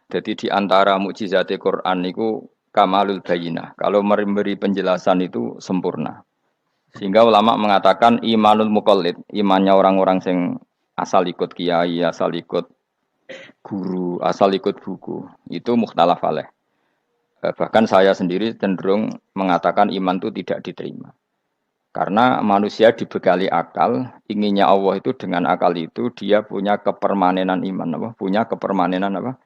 Jadi di antara mukjizat Quran itu kamalul bayinah. Kalau memberi penjelasan itu sempurna. Sehingga ulama mengatakan imanul muqallid, imannya orang-orang yang asal ikut kiai, asal ikut guru, asal ikut buku, itu mukhtalaf alaih. Bahkan saya sendiri cenderung mengatakan iman itu tidak diterima. Karena manusia dibekali akal, inginnya Allah itu dengan akal itu dia punya kepermanenan iman, apa? Punya kepermanenan apa?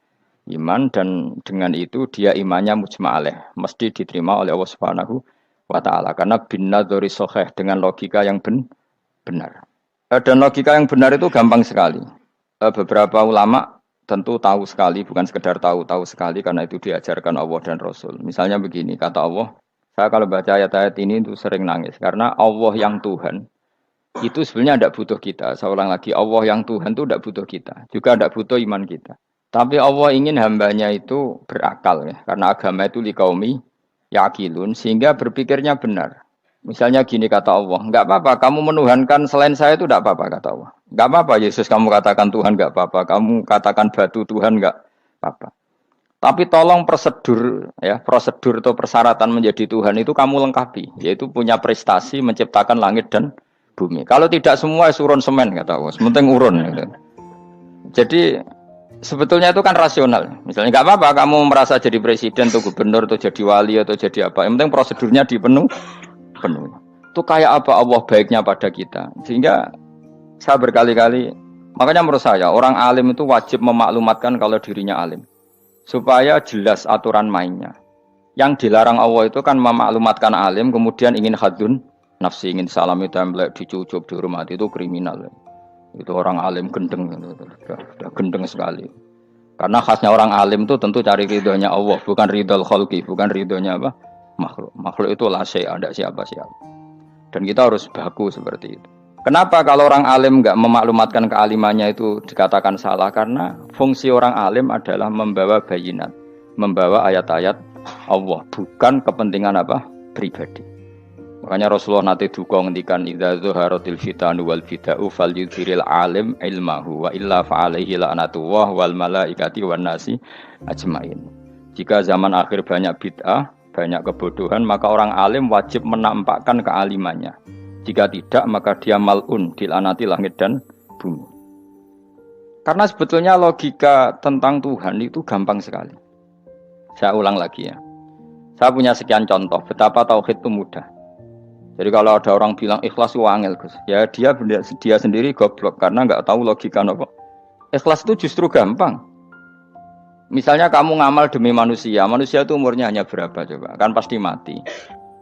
Iman, dan dengan itu dia imannya mujma'aleh, mesti diterima oleh Allah Subhanahu wa taala karena binnadzari shahih, dengan logika yang benar. Dan logika yang benar itu gampang sekali. Beberapa ulama tentu tahu sekali, bukan sekedar tahu sekali karena itu diajarkan Allah dan Rasul. Misalnya begini, kata Allah, saya kalau baca ayat-ayat ini itu sering nangis karena Allah yang Tuhan itu sebenarnya tidak butuh kita. Saya ulang lagi, Allah yang Tuhan itu tidak butuh kita, juga tidak butuh iman kita. Tapi Allah ingin hambanya itu berakal ya, karena agama itu liqaumi yaqilun, sehingga berpikirnya benar. Misalnya gini kata Allah, enggak apa-apa kamu menuhankan selain saya itu enggak apa-apa kata Allah. Enggak apa-apa Yesus kamu katakan Tuhan enggak apa-apa, kamu katakan batu Tuhan enggak apa-apa. Tapi tolong prosedur ya, prosedur atau persyaratan menjadi Tuhan itu kamu lengkapi, yaitu punya prestasi menciptakan langit dan bumi. Kalau tidak semua surun semen kata Allah, sementing urun gitu. Jadi sebetulnya itu kan rasional. Misalnya nggak apa-apa kamu merasa jadi presiden atau gubernur atau jadi wali atau jadi apa. Yang penting prosedurnya penuh. Itu kayak apa Allah baiknya pada kita. Sehingga saya berkali-kali, makanya menurut saya orang alim itu wajib memaklumatkan kalau dirinya alim. Supaya jelas aturan mainnya. Yang dilarang Allah itu kan memaklumatkan alim kemudian ingin hadun nafsi, ingin salami template, dicucuk, dihormati, itu kriminal. Itu orang alim gendeng, sudah gendeng sekali. Karena khasnya orang alim itu tentu cari ridhonya Allah, bukan ridhol khalqi, bukan ridhonya apa? Makhluk. Makhluk itu la syai', ada siapa-siapa. Dan kita harus baku seperti itu. Kenapa kalau orang alim enggak memaklumatkan kealimannya itu dikatakan salah? Karena fungsi orang alim adalah membawa bayinat, membawa ayat-ayat Allah, bukan kepentingan apa? Pribadi. Makanya Rasulullah nanti duka ngendikan idza zuharatil fitanu wal fitau falyudhiril alim ilmahu wa illa fa'alaihi la'natullah wal malaikati wan nasi ajmain. Jika zaman akhir banyak bid'ah, banyak kebodohan, maka orang alim wajib menampakkan kealimannya. Jika tidak, maka dia mal'un, dilaknati langit dan bumi. Karena sebetulnya logika tentang Tuhan itu gampang sekali. Saya ulang lagi ya. Saya punya sekian contoh betapa tauhid itu mudah. Jadi kalau ada orang bilang ikhlas itu angel, Gus, ya dia sendiri goblok karena nggak tahu logika apa. Ikhlas itu justru gampang. Misalnya kamu ngamal demi manusia, manusia itu umurnya hanya berapa coba? Kan pasti mati.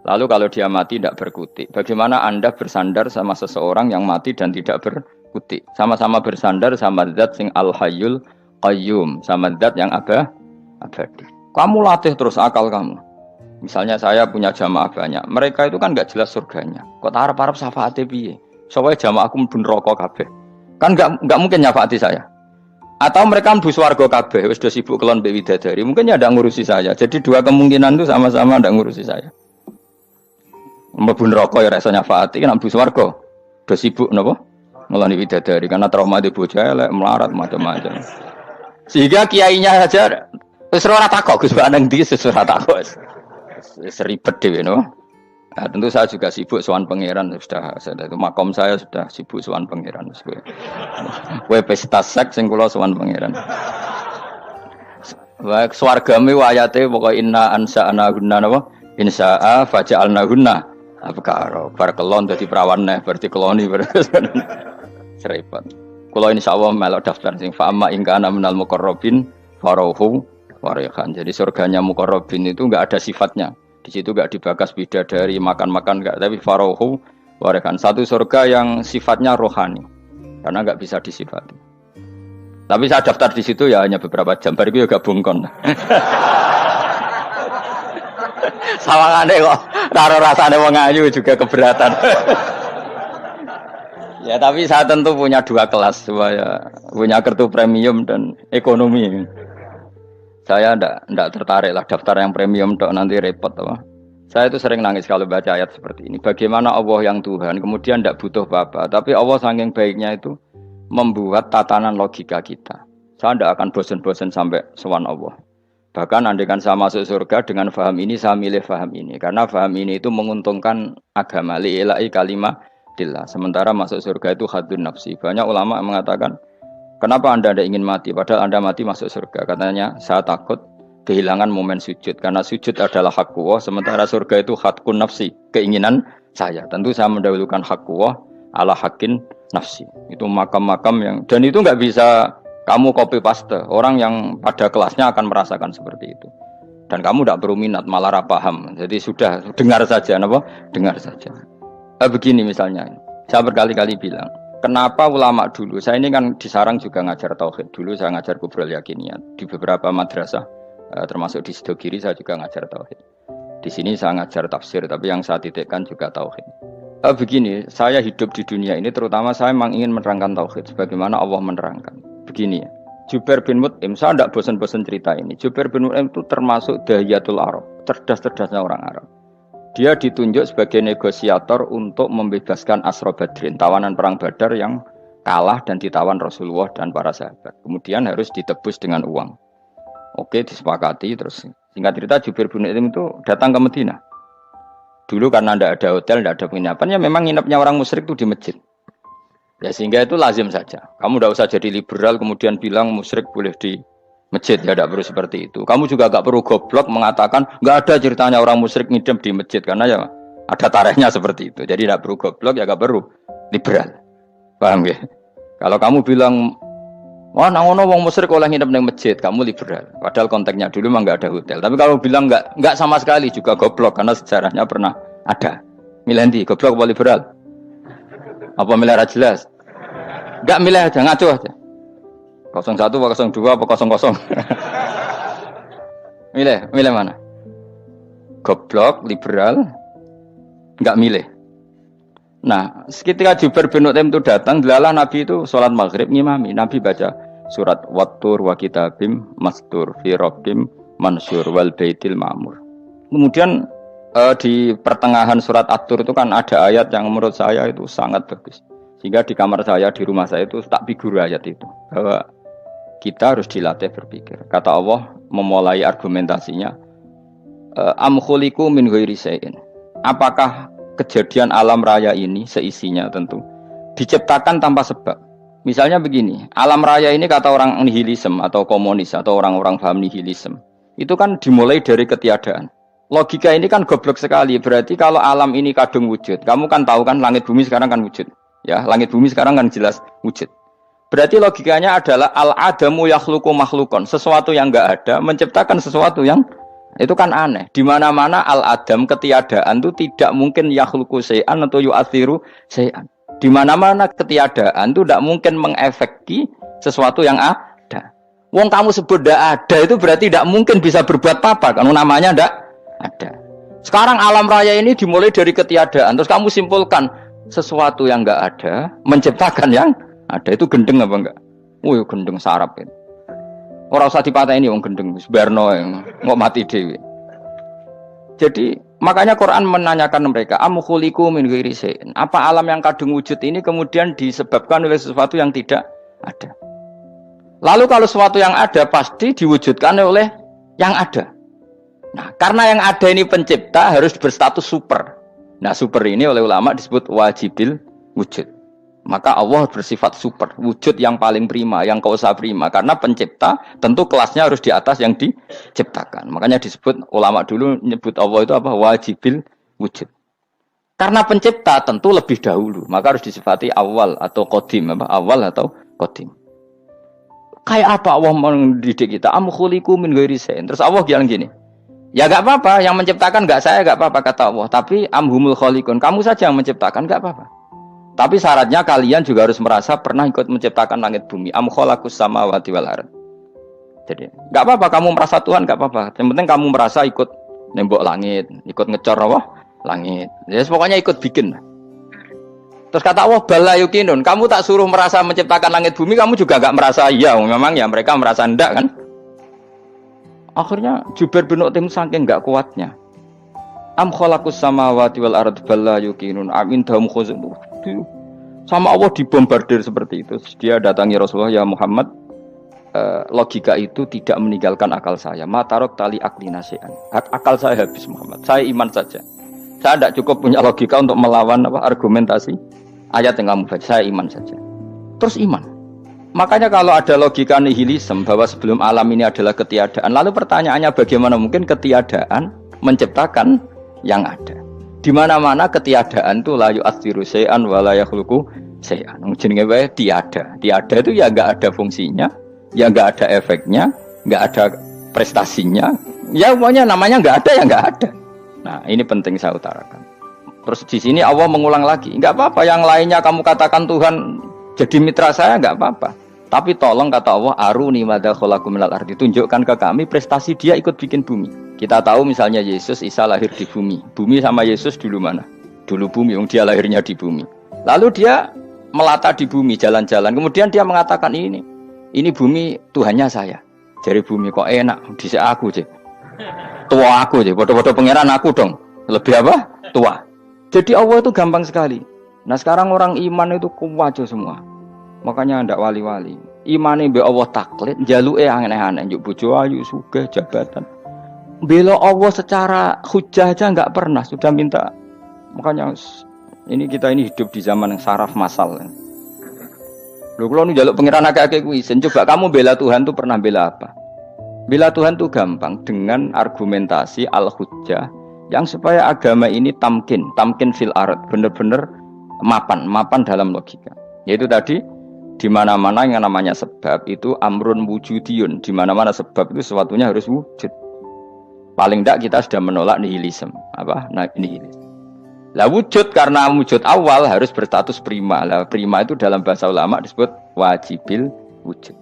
Lalu kalau dia mati tidak berkutik, bagaimana Anda bersandar sama seseorang yang mati dan tidak berkutik? Sama-sama bersandar sama zat sing al-hayyul qayyum, sama zat yang abadi. Kamu latih terus akal kamu. Misalnya saya punya jamaah banyak, mereka itu kan nggak jelas surganya. Kok harap-harap syafaatnya piye? Soalnya jamaahku mlebu neraka kabeh. Kan nggak mungkin nyafaati saya. Atau mereka mlebu swarga kabeh, wis do sibuk kelon mbek widadari. Mungkin ya ndak ngurusi saya. Jadi dua kemungkinan itu sama-sama ndak ngurusi saya. Mlebu neraka ya rasa nyafaati, nek mlebu swarga do sibuk napa? Ngeloni widadari karena trauma di bocah elek, melarat macam-macam. Sehingga kiainya saja wis ora takok Gus nang ndi wis ora takok. Seribet dhewe no. Nah, tentu saya juga sibuk sowan pangeran sudah itu makom saya sudah sibuk sowan pangeran. Kowe pesta seks sing kula sowan pangeran. Wa swargame ayate pokoke inna ansa'na gunna napa? Insya'a faja'alna gunna. Abkaro bar kelon dadi perawan neh berarti keloni seribet. Kula insyaallah melok daftar sing fa amma in kana minal muqarrabin farahu warihan. Jadi surganya muqarrabin itu enggak ada sifatnya. Di situ enggak dibakas bidadari, makan-makan enggak, tapi farahu warihan. Satu surga yang sifatnya rohani. Karena enggak bisa disifati. Tapi saya daftar di situ ya hanya beberapa jam. Bariku ya gabung kon. Sawangane kok karo rasane wong ayu juga keberatan. Ya tapi saya tentu punya dua kelas, punya kartu premium dan ekonomi. Saya ndak tertarik lah daftar yang premium tok nanti repot apa. Saya itu sering nangis kalau baca ayat seperti ini. Bagaimana Allah yang Tuhan kemudian ndak butuh apa-apa, tapi Allah saking baiknya itu membuat tatanan logika kita Saya tidak akan bosan-bosan sampai sowan Allah. Bahkan andaikan saya masuk surga dengan faham ini, saya milih faham ini. Karena faham ini itu menguntungkan agama. Li'ilai kalimatillah. Sementara masuk surga itu hadun nafsi. Banyak ulama mengatakan, kenapa Anda tidak ingin mati? Padahal Anda mati masuk surga. Katanya, saya takut kehilangan momen sujud. Karena sujud adalah hak Allah. Sementara surga itu hakun nafsi. Keinginan saya. Tentu saya mendahulukan hak Allah ala hakin nafsi. Itu makam-makam yang... Dan itu nggak bisa... Kamu copy paste, orang yang pada kelasnya akan merasakan seperti itu. Dan kamu tidak perlu minat, malah paham. Jadi sudah, dengar saja, apa? Dengar saja. Begini misalnya, saya berkali-kali bilang, kenapa ulama dulu, saya ini kan di Sarang juga ngajar tauhid. Dulu saya ngajar kubrul yakiniyat. Di beberapa madrasah, termasuk di Sidogiri saya juga ngajar tauhid. Di sini saya ngajar tafsir, tapi yang saya titikkan juga tauhid. Begini, saya hidup di dunia ini, terutama saya memang ingin menerangkan tauhid, sebagaimana Allah menerangkan. Begini ya, Jubair bin Mut'im, saya tidak bosan-bosan cerita ini. Jubair bin Mut'im itu termasuk dahiyatul Arab, cerdas-cerdasnya orang Arab. Dia ditunjuk sebagai negosiator untuk membebaskan Asra Badrin, tawanan perang Badar yang kalah dan ditawan Rasulullah dan para sahabat. Kemudian harus ditebus dengan uang. Oke, disepakati. Terus singkat cerita Jubair bin Mut'im itu datang ke Madinah. Dulu karena tidak ada hotel, tidak ada penginapan, ya memang nginepnya orang musyrik itu di masjid. Ya sehingga itu lazim saja. Kamu tidak usah jadi liberal kemudian bilang musyrik boleh di masjid. Ya tidak perlu seperti itu. Kamu juga tidak perlu goblok mengatakan nggak ada ceritanya orang musyrik ngidam di masjid. Karena ya ada tarikhnya seperti itu. Jadi tidak perlu goblok ya tidak perlu liberal. Paham ya? Kalau kamu bilang wah nangono wong musyrik oleh ngidam di masjid, kamu liberal. Padahal konteksnya dulu memang nggak ada hotel. Tapi kalau bilang nggak sama sekali juga goblok karena sejarahnya pernah ada. Milih goblok apa liberal? Apa milih jelas? Enggak milih aja, ngaco aja. 01 apa 02 apa 00. Milih mana? Goblok, liberal, enggak milih. Nah, ketika Jubair bin Mut'im itu datang, delalah Nabi itu sholat maghrib ngimami. Nabi baca surat Wattur wa kitabim mastur fi rabbim mansur wal baitil ma'mur. Kemudian di pertengahan surat At-Tur itu kan ada ayat yang menurut saya itu sangat bagus. Sehingga di kamar saya, di rumah saya itu tak figur ayat itu. Bahwa kita harus dilatih berpikir. Kata Allah memulai argumentasinya. Am khuliqu min ghairi syai'in. Apakah kejadian alam raya ini seisinya tentu diciptakan tanpa sebab. Misalnya begini, alam raya ini kata orang nihilisme atau komunis atau orang-orang paham nihilisme. Itu kan dimulai dari ketiadaan. Logika ini kan goblok sekali. Berarti kalau alam ini kadung wujud, kamu kan tahu kan langit bumi sekarang kan wujud. Ya, langit bumi sekarang kan jelas wujud. Berarti logikanya adalah al-adamu yakhluqu makhlukon. Sesuatu yang enggak ada menciptakan sesuatu yang itu kan aneh. Di mana-mana al-adam ketiadaan itu tidak mungkin yakhluqu syai'an atau yu'athiru syai'an. Di mana-mana ketiadaan itu tidak mungkin mengefeki sesuatu yang ada. Wong kamu sebut tidak ada itu berarti tidak mungkin bisa berbuat apa kan namanya tidak ada. Sekarang alam raya ini dimulai dari ketiadaan. Terus kamu simpulkan sesuatu yang enggak ada menciptakan yang ada. Itu gendeng apa enggak? Wih gendeng sarap itu. Orang usah dipateni wong gendeng Barno yang mau mati dewi. Jadi makanya Quran menanyakan mereka am khuliqu min ghairi syai'in. Apa alam yang kadung wujud ini kemudian disebabkan oleh sesuatu yang tidak ada. Lalu kalau sesuatu yang ada pasti diwujudkan oleh yang ada. Nah, karena yang ada ini pencipta harus berstatus super. Nah, super ini oleh ulama disebut wajibil wujud. Maka Allah bersifat super, wujud yang paling prima, yang kausa prima. Karena pencipta tentu kelasnya harus di atas yang diciptakan. Makanya disebut ulama dulu nyebut Allah itu apa? Wajibil wujud. Karena pencipta tentu lebih dahulu, maka harus disifati awal atau qadim, apa? Awal atau qadim. Kayak apa Allah mendidik kita? Am khuliqu min ghairi syai'in. Terus Allah bilang gini. Ya gak apa-apa, yang menciptakan gak saya gak apa-apa kata Allah. Tapi amhumul khaliqun, kamu saja yang menciptakan gak apa-apa. Tapi syaratnya kalian juga harus merasa pernah ikut menciptakan langit bumi. Am khalaqus samawati wal ardh. Jadi gak apa-apa kamu merasa Tuhan gak apa-apa. Yang penting kamu merasa ikut nembok langit, ikut ngecor apa? Langit. Ya pokoknya ikut bikin. Terus kata Allah bala yukinun, kamu tak suruh merasa menciptakan langit bumi, kamu juga gak merasa iya. Memang ya mereka merasa ndak kan? Akhirnya Jubair bin Mut'im saking enggak kuatnya. Am khalaqus samawati wal ardh balla yuqinun amin dahum khuzum. Sama Allah dibombardir seperti itu. Dia datangi Rasulullah, ya Muhammad, logika itu tidak meninggalkan akal saya. Matarok tali akli nasean. Akal saya habis Muhammad. Saya iman saja. Saya tidak cukup punya logika untuk melawan argumentasi ayat yang kamu baca. Saya iman saja. Terus iman. Makanya kalau ada logika nihilisme bahwa sebelum alam ini adalah ketiadaan, lalu pertanyaannya bagaimana mungkin ketiadaan menciptakan yang ada? Di mana-mana ketiadaan itu la yu'atsiru syai'an wa la yakhluqu syai'an. Jenenge wae tiada. Tiada itu ya enggak ada fungsinya, ya enggak ada efeknya, enggak ada prestasinya. Ya pokoknya namanya enggak ada ya enggak ada. Nah, ini penting saya utarakan. Terus di sini Allah mengulang lagi, enggak apa-apa yang lainnya kamu katakan Tuhan jadi mitra saya enggak apa-apa. Tapi tolong kata Allah, aruni madza khalaqu minal ardi, tunjukkan ke kami prestasi dia ikut bikin bumi. Kita tahu misalnya Yesus, Isa lahir di bumi. Bumi sama Yesus dulu mana? Dulu bumi, dia lahirnya di bumi. Lalu dia melata di bumi, jalan-jalan. Kemudian dia mengatakan ini bumi Tuhannya saya. Jadi bumi kok enak, dhisik aku je. Tua aku je, bodoh-bodoh pangeran aku dong. Lebih apa? Tua. Jadi Allah itu gampang sekali. Nah sekarang orang iman itu kuat semua. Makanya ndak wali-wali. Imane mbek Allah taklid, njaluke aneh-aneh, njuk bojo ayu, sugih, jabatan. Bela Allah secara hujah aja enggak pernah, sudah minta. Makanya kita ini hidup di zaman yang saraf massal. Lho kula nu njaluk pangeran akeh-akeh kuwi, coba kamu bela Tuhan tuh pernah bela apa? Bela Tuhan tuh gampang dengan argumentasi al-hujjah yang supaya agama ini tamkin fil ard, benar-benar mapan dalam logika. Yaitu tadi di mana-mana yang namanya sebab itu amrun wujudiyun, di mana-mana sebab itu sesuatunya harus wujud. Paling tidak kita sudah menolak nihilisme. Apa? Nah, nihilisme. Lah wujud karena wujud awal harus berstatus prima. Lah prima itu dalam bahasa ulama disebut wajibil wujud.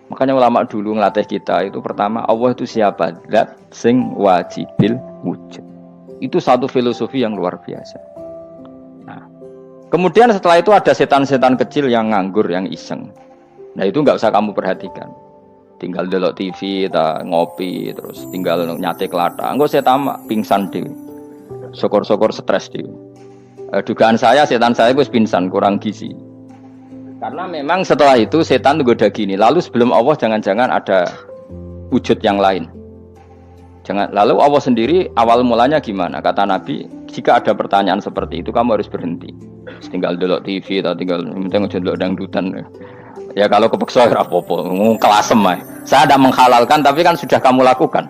Makanya ulama dulu ngelatih kita itu pertama Allah itu siapa? Zat sing wajibil wujud. Itu satu filosofi yang luar biasa. Nah, kemudian setelah itu ada setan-setan kecil yang nganggur, yang iseng. Nah itu nggak usah kamu perhatikan. Tinggal delok TV, ngopi, terus tinggal nyate kelata. Enggak setan pingsan dewe. Syukur-syukur stres dewe. Dugaan saya setan saya itu pingsan, kurang gizi. Karena memang setelah itu setan goda gini. Lalu sebelum Allah jangan-jangan ada wujud yang lain. Lalu Allah sendiri awal mulanya gimana? Kata Nabi, jika ada pertanyaan seperti itu kamu harus berhenti. Tinggal delok TV atau tinggal delok dangdutan. Ya kalau kepeksa ora apa-apa, kelasem ae. Saya tidak menghalalkan tapi kan sudah kamu lakukan.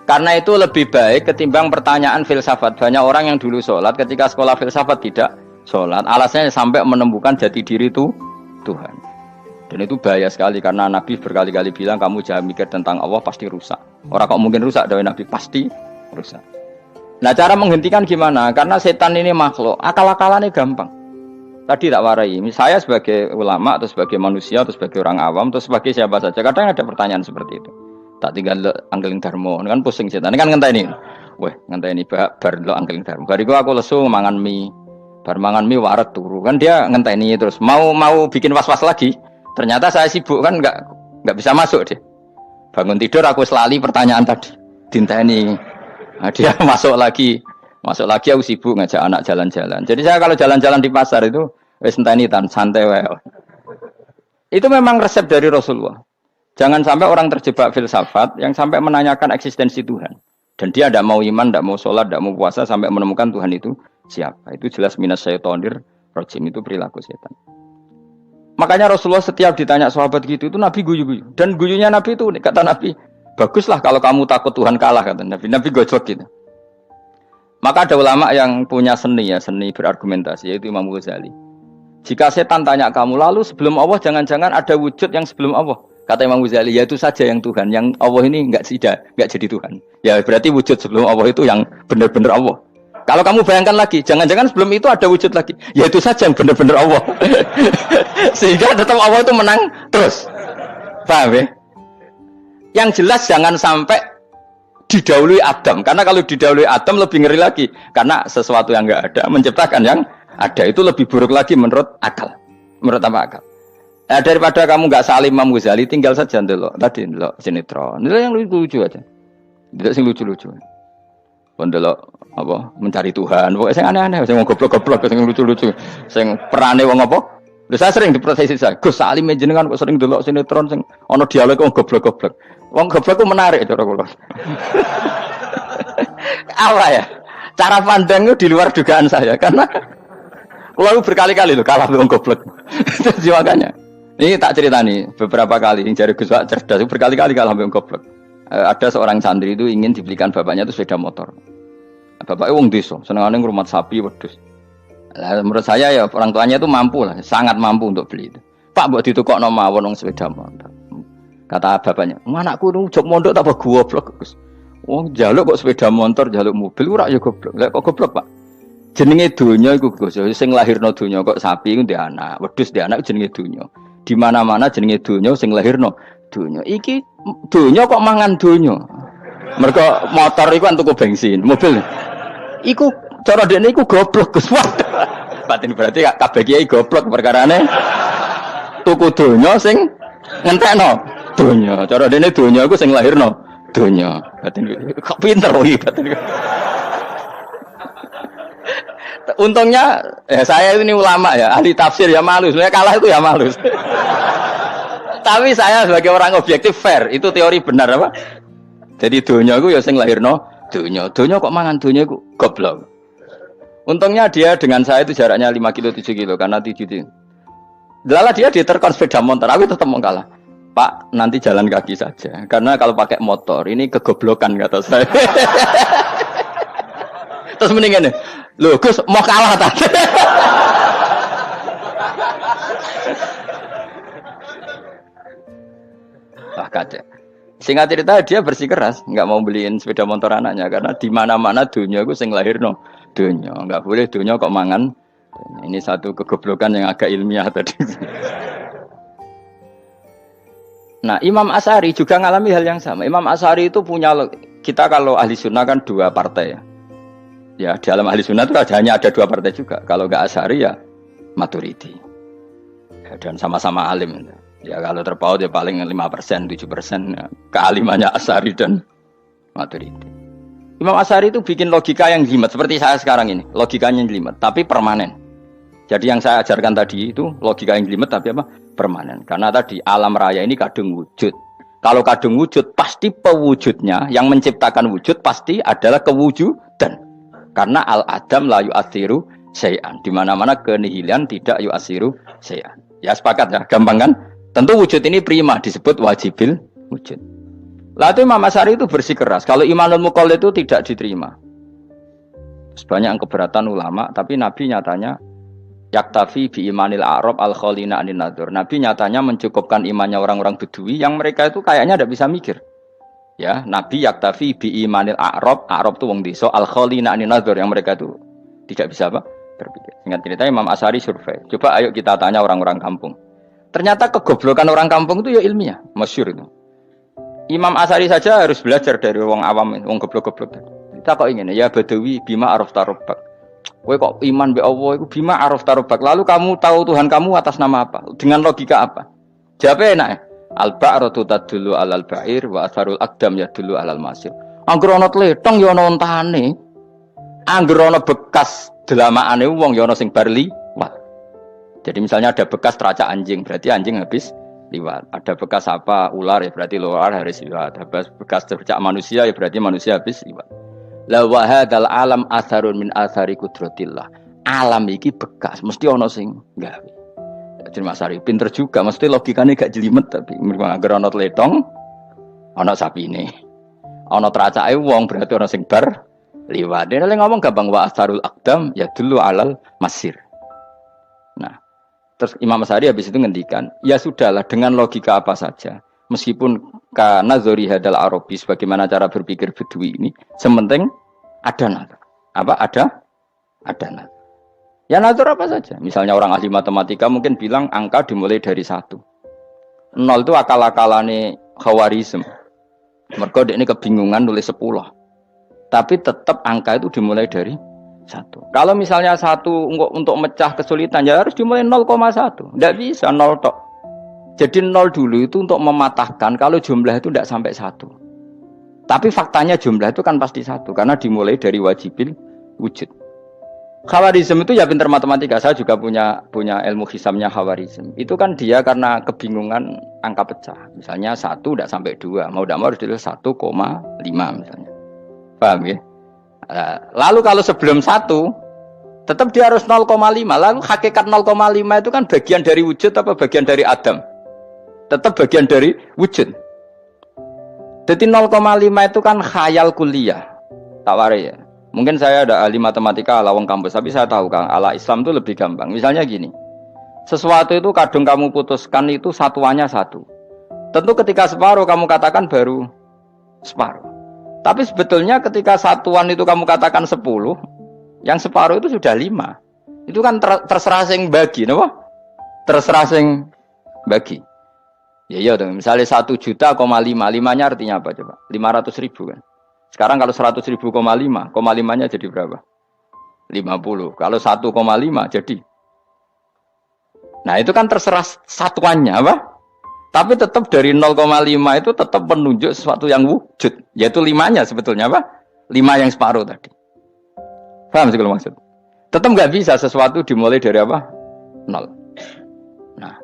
Karena itu lebih baik ketimbang pertanyaan filsafat. Banyak orang yang dulu sholat ketika sekolah filsafat tidak sholat. Alasannya sampai menemukan jati diri itu Tuhan. Dan itu bahaya sekali karena Nabi berkali-kali bilang kamu jangan mikir tentang Allah pasti rusak. Orang kok mungkin rusak dari Nabi pasti rusak. Nah cara menghentikan gimana? Karena setan ini makhluk, akal-akalannya gampang. Tadi tak warai, saya sebagai ulama atau sebagai manusia atau sebagai orang awam atau sebagai siapa saja, kadang ada pertanyaan seperti itu. Tak tinggal anggeling dharma, kan pusing setan, kan ngenteni. Weh, ngenteni bar lo anggeling dharma. Bariku aku lesu mangan mie, bar mangan mie waret turu. Kan dia ngenteni terus mau bikin was-was lagi. Ternyata saya sibuk kan enggak bisa masuk dia. Bangun tidur aku selali pertanyaan tadi. Dinteni. Nah, dia masuk lagi aku sibuk ngajak anak jalan-jalan. Jadi saya kalau jalan-jalan di pasar itu wis enteni tan santai wae. Itu memang resep dari Rasulullah. Jangan sampai orang terjebak filsafat yang sampai menanyakan eksistensi Tuhan. Dan dia tidak mau iman, tidak mau sholat, tidak mau puasa sampai menemukan Tuhan itu siapa. Itu jelas minas syaitonir rajim, itu perilaku setan. Makanya Rasulullah setiap ditanya sahabat gitu itu Nabi guyu-guyu. Dan guyunya Nabi itu kata Nabi, baguslah kalau kamu takut Tuhan kalah kata Nabi. Nabi gojok gitu. Maka ada ulama yang punya seni berargumentasi, yaitu Imam Ghazali. Jika setan tanya kamu, lalu sebelum Allah jangan-jangan ada wujud yang sebelum Allah. Kata Imam Ghazali, ya itu saja yang Tuhan, yang Allah ini enggak jadi Tuhan. Ya berarti wujud sebelum Allah itu yang benar-benar Allah. Kalau kamu bayangkan lagi, jangan-jangan sebelum itu ada wujud lagi. Ya itu saja yang benar-benar Allah. Sehingga tetap Allah itu menang terus. Paham ya? Yang jelas jangan sampai didahului Adam. Karena kalau didahului Adam lebih ngeri lagi. Karena sesuatu yang enggak ada menciptakan yang ada. Itu lebih buruk lagi menurut akal. Menurut apa akal? Nah, daripada kamu enggak salim Imam Ghazali, tinggal saja ndelok. Tadi ndelok sinetron. Ndelok yang lucu-lucu aja. Ndelok sing lucu-lucu. Ndelok apa? Mencari Tuhan. Pokoknya sing aneh-aneh, sing goblok-goblok, sing lucu-lucu. Sing perane wong apa? Lho saya sering diprotes saya. Gus Salim jenengan kok sering delok sinetron sing ana dialog wong goblok-goblok. Wong goblok ku menarik cara kula. Apa ya? Cara pandang itu di luar dugaan saya karena kula berkali-kali lho kalah wong goblok. Jadi makanya ini tak cerita nih beberapa kali yang jari Gus Wak cerdas berkali-kali kalah wong goblok. Ada seorang santri itu ingin dibelikan bapaknya itu sepeda motor. Bapaknya wong desa, senengane ngrumat sapi wedhus. Nah, menurut saya ya orang tuanya itu mampu lah, sangat mampu untuk beli itu. Pak buat ditukokno mawon wong sepeda motor. Kata bapaknya, "Anakku nu jog mondok tak goblok, Gus." Wong jaluk kok sepeda motor, jaluk mobil ora ya goblok. Lah kok goblok, Pak? Jenenge donya iku Gus, sing lahirno donya kok sapi iku ndek anak, wedhus ndek anak jenenge donya. Di mana-mana jenenge donya sing lahirno donya. Iki donya kok mangan donya. Mergo motor iku kan tuku bensin, mobil. Iku cara dekne iku goblok Gus. Batin berarti kabeh kiai goblok perkarane tuku donya sing ngentekno donya. Cara dekne donya iku sing lahirno donya. Batin kok pinter iki batin. Untungnya saya ini ulama ya, ahli tafsir ya malu. Sebenarnya kalah itu ya malu. Tapi saya sebagai orang objektif fair, itu teori benar apa? Jadi donya iku ya sing lahirno donya. Donya kok mangan donya iku goblok. Untungnya dia dengan saya itu jaraknya 5 kilo 7 kilo karena 7 kilo. Lala dia diterkon sepeda motor, aku tetap mau kalah. Pak, nanti jalan kaki saja. Karena kalau pakai motor ini kegoblokan kata saya. Terus mendingan nih, loh Gus mau kalah tadi. Wah kacau. Singkat cerita dia bersikeras, nggak mau beliin sepeda motor anaknya karena di mana-mana dunia gue sing lahirno dunia, nggak boleh dunia kok mangan. Ini satu kegoblokan yang agak ilmiah tadi. Nah Imam Asy'ari juga ngalami hal yang sama. Imam Asy'ari itu punya, kita kalau ahli sunnah kan 2 partai ya. Ya di dalam ahli sunnah itu hanya ada 2 partai juga. Kalau nggak Asy'ari ya Maturidi. Ya, dan sama-sama alim. Ya kalau terpaut ya paling 5%, 7% ya. Kealimannya Asy'ari dan Maturidi. Imam Asy'ari itu bikin logika yang jelimet seperti saya sekarang ini, logikanya jelimet tapi permanen. Jadi yang saya ajarkan tadi itu logika yang jelimet tapi apa? Permanen. Karena tadi alam raya ini kadung wujud. Kalau kadung wujud pasti pewujudnya yang menciptakan wujud pasti adalah kewujudan. Karena al-adam la yu'athiru syai'an. Di mana-mana kenihilan tidak yu'athiru syai'an. Ya sepakat ya, gampang kan? Tentu wujud ini prima disebut wajibil wujud. Lalu Imam Asy'ari itu bersikeras kalau imanul muqallid itu tidak diterima. Sebanyak keberatan ulama, tapi Nabi nyatanya yaktafi bi imanil a'rab al khalina anin nadzur. Nabi nyatanya mencukupkan imannya orang-orang Bedui yang mereka itu kayaknya tidak bisa mikir. Ya, Nabi yaktafi bi imanil a'rab itu wong desa al khalina anin nadzur yang mereka itu tidak bisa apa? Berpikir. Ingat cerita Imam Asy'ari survei. Coba ayo kita tanya orang-orang kampung. Ternyata kegoblokan orang kampung itu ya ilmiah, masyhur itu. Imam Asy'ari saja harus belajar dari wong awam, wong goblok-goblok. Kita kok ingin ya Badawi bima arafta rabbak. Kowe kok iman be Allah iku bima arafta rabbak. Lalu kamu tahu Tuhan kamu atas nama apa? Dengan logika apa? Jawabnya enak. Al-ba'ratu tadullu 'alal ba'ir wa atharul aqdam yadullu 'alal masir. Angger ana tletong ya ana ontane. Angger ana bekas delamaane wong ya ana sing bar liwat. Jadi misalnya ada bekas teracak anjing, berarti anjing habis liwat. Ada bekas apa ular ya berarti ular harus liwat. Ada bekas teracak manusia ya berarti manusia habis liwat. La wa hadzal alam atharun min athari qudratillah. Alam iki bekas, mesti ana sing gawe. Jadi Mas Ari pinter juga, mesti logikane gak jelimet tapi anggere ana tletong ana sapine. Ana teracake wong berarti ana sing bar liwat. Dene ngomong gampang wa atharul aqdam ya dulu alal masir. Nah, terus Imam Asy'ari habis itu ngendikan, ya sudahlah dengan logika apa saja. Meskipun karena zori hadal Arabi sebagaimana cara berpikir Bedui ini, sementing ada nazar. Apa ada nazar. Ya nazar apa saja. Misalnya orang ahli matematika mungkin bilang angka dimulai dari 1. 0 itu akal-akalane Khawarizm. Mergo ini kebingungan nulis 10. Tapi tetap angka itu dimulai dari 1. Kalau misalnya 1 untuk mecah kesulitan ya harus dimulai 0,1. Tidak bisa 0 tok. Jadi 0 dulu itu untuk mematahkan kalau jumlah itu tidak sampai 1. Tapi faktanya jumlah itu kan pasti 1 karena dimulai dari wajibil wujud. Khawarizm itu ya pinter matematika. Saya juga punya ilmu hisamnya Khawarizm. Itu kan dia karena kebingungan angka pecah. Misalnya 1 tidak sampai 2. Mau tidak mau harus ditulis 1,5 misalnya. Paham ya? Lalu kalau sebelum 1, tetap dia harus 0,5. Lalu hakikat 0,5 itu kan bagian dari wujud apa bagian dari Adam? Tetap bagian dari wujud. Jadi 0,5 itu kan khayal kuliah. Tak warai ya. Mungkin saya ada ahli matematika ala wong kampus, tapi saya tahu Kang, ala Islam itu lebih gampang. Misalnya gini, sesuatu itu kadung kamu putuskan itu satuannya 1. Tentu ketika separuh kamu katakan baru separuh. Tapi sebetulnya ketika satuan itu kamu katakan 10, yang separuh itu sudah 5. Itu kan terserah sing bagi, napa? Terserah sing bagi. Ya iya dong, misalnya 1 juta, 5-nya artinya apa coba? 500.000 kan. Sekarang kalau 100.000, 5-nya jadi berapa? 50. Kalau 1,5 jadi. Nah itu kan terserah satuannya apa? Tapi tetap dari 0,5 itu tetap menunjuk sesuatu yang wujud. Yaitu 5-nya sebetulnya apa? 5 yang separuh tadi. Paham sih kalau maksud? Tetap nggak bisa sesuatu dimulai dari apa? 0. Nah,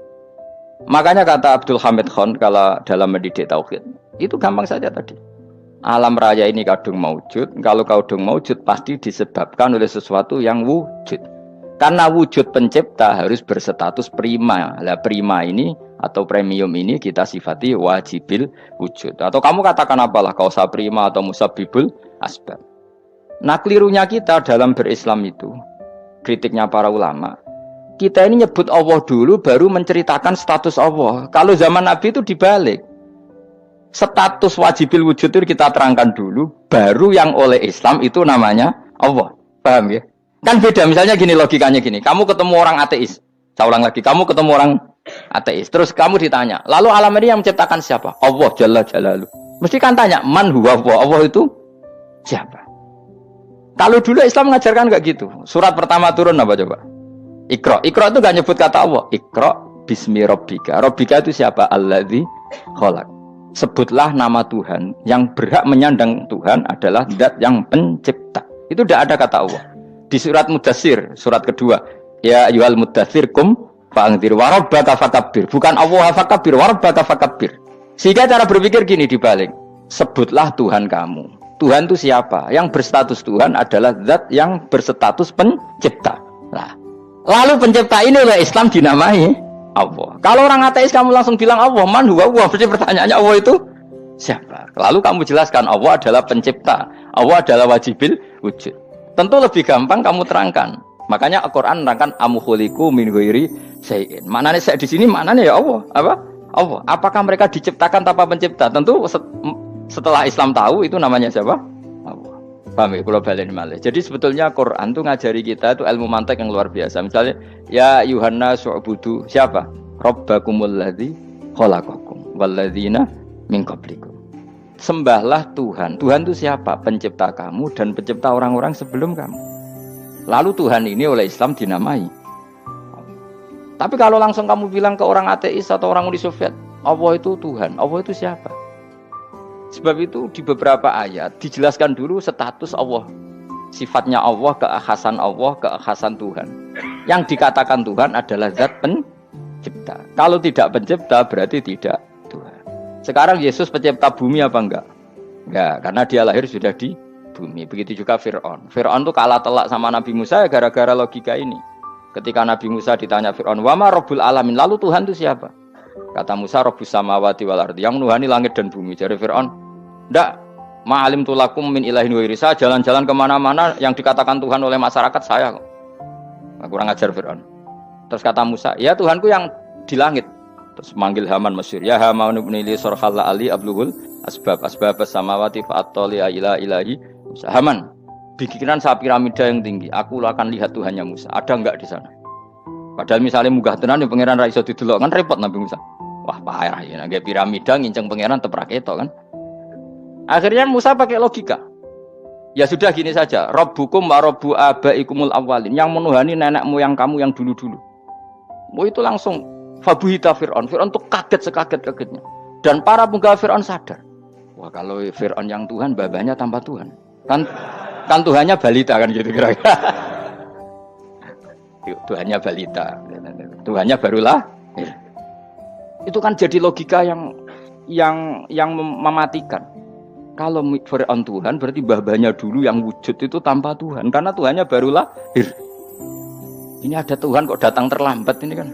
makanya kata Abdul Hamid Khan kalau dalam mendidik tauhid, itu gampang saja tadi. Alam raya ini kadung maujud. Kalau kadung maujud pasti disebabkan oleh sesuatu yang wujud. Karena wujud pencipta harus berstatus prima. Lah prima ini atau premium ini kita sifati wajibil wujud. Atau kamu katakan apalah kausa prima atau musabibul asbab. Nah kelirunya kita dalam berislam itu, kritiknya para ulama, kita ini nyebut Allah dulu baru menceritakan status Allah. Kalau zaman Nabi itu dibalik. Status wajibil wujud itu kita terangkan dulu, baru yang oleh Islam itu namanya Allah. Paham ya? Kan beda, misalnya gini logikanya gini, kamu ketemu orang ateis, saya ulang lagi, kamu ketemu orang ateis, terus kamu ditanya, lalu alam ini yang menciptakan siapa? Allah Jalla Jalaluh. Mesti kan tanya, man huwa Allah itu siapa? Kalau dulu Islam mengajarkan enggak gitu. Surat pertama turun apa coba? Iqra. Iqra itu enggak nyebut kata Allah. Iqra bismi rabbika. Rabbika itu siapa? Alladzi khalaq. Sebutlah nama Tuhan. Yang berhak menyandang Tuhan adalah zat yang pencipta. Itu tidak ada kata Allah. Di surat Mudatsir, surat kedua, ya ayyuhal mudatsir kum fa'anzir wa rabbaka fakabbir. Bukan Allah fakabbir, wa rabbaka fakabbir. Sehingga cara berpikir gini dibalik. Sebutlah Tuhan kamu. Tuhan itu siapa? Yang berstatus Tuhan adalah zat yang berstatus pencipta. Nah, lalu pencipta ini oleh Islam dinamai Allah. Kalau orang ateis kamu langsung bilang Allah, man huwa Allah, berarti pertanyaannya Allah itu siapa? Lalu kamu jelaskan Allah adalah pencipta, Allah adalah wajibil wujud. Tentu lebih gampang kamu terangkan. Makanya Al-Qur'an menerangkan amukhuliku min ghairi syai'in. Manane saya di sini manane ya Allah, apa? Allah. Apakah mereka diciptakan tanpa pencipta? Tentu setelah Islam tahu itu namanya siapa? Allah. Paham ya? Kalau balen malih. Jadi sebetulnya Quran itu ngajari kita itu ilmu mantek yang luar biasa. Misalnya ya Yuhanna su'budu siapa? Rabbakumul ladzi khalaqakum walladzina min qablikum. Sembahlah Tuhan. Tuhan itu siapa? Pencipta kamu dan pencipta orang-orang sebelum kamu. Lalu Tuhan ini oleh Islam dinamai. Tapi kalau langsung kamu bilang ke orang ateis atau orang Uni Soviet, Allah itu Tuhan. Allah itu siapa? Sebab itu di beberapa ayat dijelaskan dulu status Allah. Sifatnya Allah, keakhasan Tuhan. Yang dikatakan Tuhan adalah zat pencipta. Kalau tidak pencipta berarti tidak Tuhan. Sekarang Yesus pencipta bumi apa enggak? Enggak, karena dia lahir sudah di bumi. Begitu juga Fir'aun. Fir'aun itu kalah telak sama Nabi Musa ya gara-gara logika ini. Ketika Nabi Musa ditanya Fir'aun, "Wama Rabbul Alamin?" Lalu Tuhan itu siapa? Kata Musa, Rabbus samawati wal ardi, yang menuhani langit dan bumi. Jadi Fir'aun, "Enggak, ma'alim tulakum min ilahin wa irisa, jalan-jalan kemana-mana yang dikatakan Tuhan oleh masyarakat saya kok." Nah, kurang ajar Fir'aun. Terus kata Musa, "Ya Tuhanku yang di langit." Terus manggil Haman Mesir, "Ya Haman ibn li surhal ali abluhul asbab samawati fa'atoli ila ilahi Musa." Haman, bikinan saya piramida yang tinggi, aku akan lihat Tuhannya Musa. Ada enggak di sana? Padahal misalnya munggah tenan di pangeran ra iso didelok kan repot Nabi Musa. Wah, payah ya nggak piramida nginceng pangeran teprak itu kan. Akhirnya Musa pakai logika. Ya sudah gini saja, Rabbukum wa rabbu abaikumul awwalin, yang menuhani nenek moyang kamu yang dulu-dulu. Itu langsung fabuhita Fir'aun. Fir'aun tuh kaget sekaget-kagetnya. Dan para penggawa Fir'aun sadar. Wah, kalau Fir'aun yang Tuhan, babanya tanpa Tuhan. Kan Tuhannya balita kan gitu kira-kira. Tuhannya balita. Tuhannya barulah. Itu kan jadi logika yang mematikan. Kalau Fir'aun Tuhan berarti mbah-mbahnya dulu yang wujud itu tanpa Tuhan karena Tuhannya baru lahir. Ini ada Tuhan kok datang terlambat ini kan.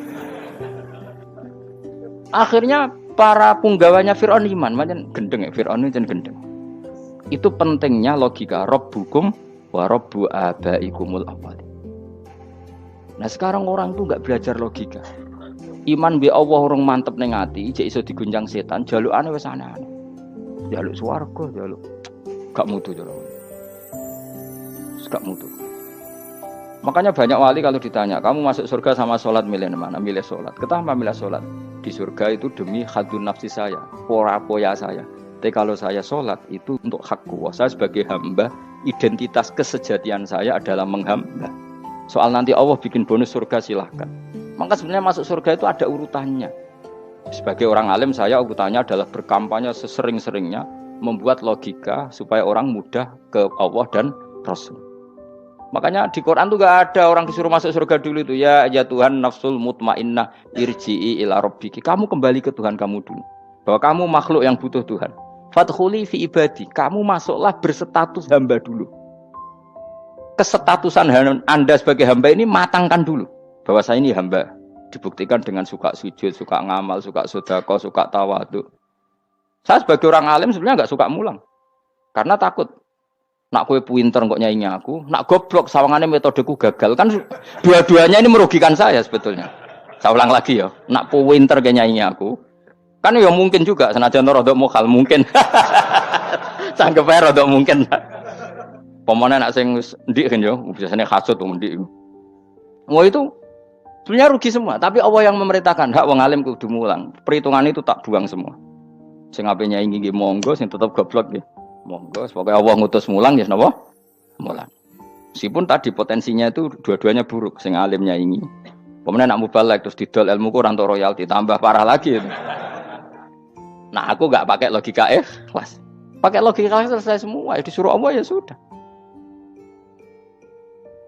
Akhirnya para punggawanya Fir'aun iman, macam gendeng ya Fir'aun itu gendeng. Itu pentingnya logika Rabbukum wa Rabbu abaikumul awwalin. Nah sekarang orang tuh nggak belajar logika. Iman bi Allah orang mantep ning ati, jek iso diguncang setan, jalukane wis aneh-aneh. Jaluk swarga, jaluk gak mutu jaluk. Gak mutu. Makanya banyak wali kalau ditanya, kamu masuk surga sama sholat milih mana? Milih sholat. Kenapa milih sholat? Di surga itu demi hadun nafsi saya, poya saya. Tapi kalau saya sholat itu untuk hak kuasa. Saya sebagai hamba, identitas kesejatian saya adalah menghamba. Soal nanti Allah bikin bonus surga silahkan. Maka sebenarnya masuk surga itu ada urutannya. Sebagai orang alim saya urutannya adalah berkampanye sesering-seringnya membuat logika supaya orang mudah ke Allah dan Rasul. Makanya di Quran tuh gak ada orang disuruh masuk surga dulu itu ya Tuhan nafsul mutmainnah irji'i ila rabbiki. Kamu kembali ke Tuhan kamu dulu. Bahwa kamu makhluk yang butuh Tuhan. Fadkhuli fi ibadi. Kamu masuklah berstatus hamba dulu. Kesestatusan Anda sebagai hamba ini matangkan dulu. Bahwa saya ini hamba. Dibuktikan dengan suka sujud, suka ngamal, suka sedekah, suka tawadhu. Saya sebagai orang alim sebenarnya nggak suka mulang, karena takut. Nak kue pinter kok nyanyi aku, nak goblok sawangannya metodeku gagal. Kan dua-duanya ini merugikan saya sebetulnya. Saya ulang lagi ya, nak pinter kayak nyanyi aku, kan ya mungkin juga senajan rodok mokal mungkin. Sanggep ae rodok mungkin. Pemane nak sing ndik kan yo, biasanya hasud ndik. Mau itu sebenarnya rugi semua, tapi Allah yang memerintahkan hak wong alim kudu mulang. Perhitungan itu tak buang semua. Sing ape nyaingi nggih monggo, sing tetep goblok nggih. Monggo, pokoke Allah ngutus mulang ya napa? Mulang. Meskipun tadi potensinya itu dua-duanya buruk, sing alim nyaingi. Pemene nak mubalek terus didol ilmu ku ora entuk royalti, tambah parah lagi. Nah, aku enggak pakai logika ikhlas. Pakai logika selesai semua, ya disuruh Allah ya sudah.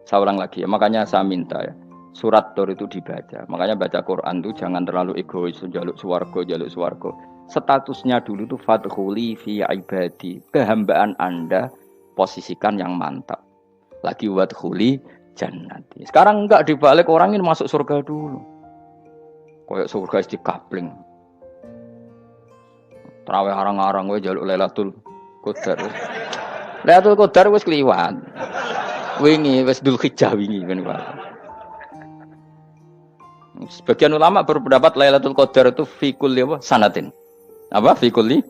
Saya ulang lagi ya, makanya saya minta ya. Surat Tur itu dibaca. Makanya baca Quran itu jangan terlalu egois, jaluk swarga. Statusnya dulu itu fadkhuli fi ibadi. Kehambaan Anda posisikan yang mantap. Lagi wadkhuli jannati. Sekarang enggak dibalik orang ini masuk surga dulu. Kayak surga di kapling. Terawih arang-arang we jaluk Lailatul Qadar. Lailatul Qadar wis kliwat. Wingi wis Dzulhijjah wingi ben sebagian ulama berpendapat Lailatul Qadar itu fi kulli sanatin. Apa? Fi kulli?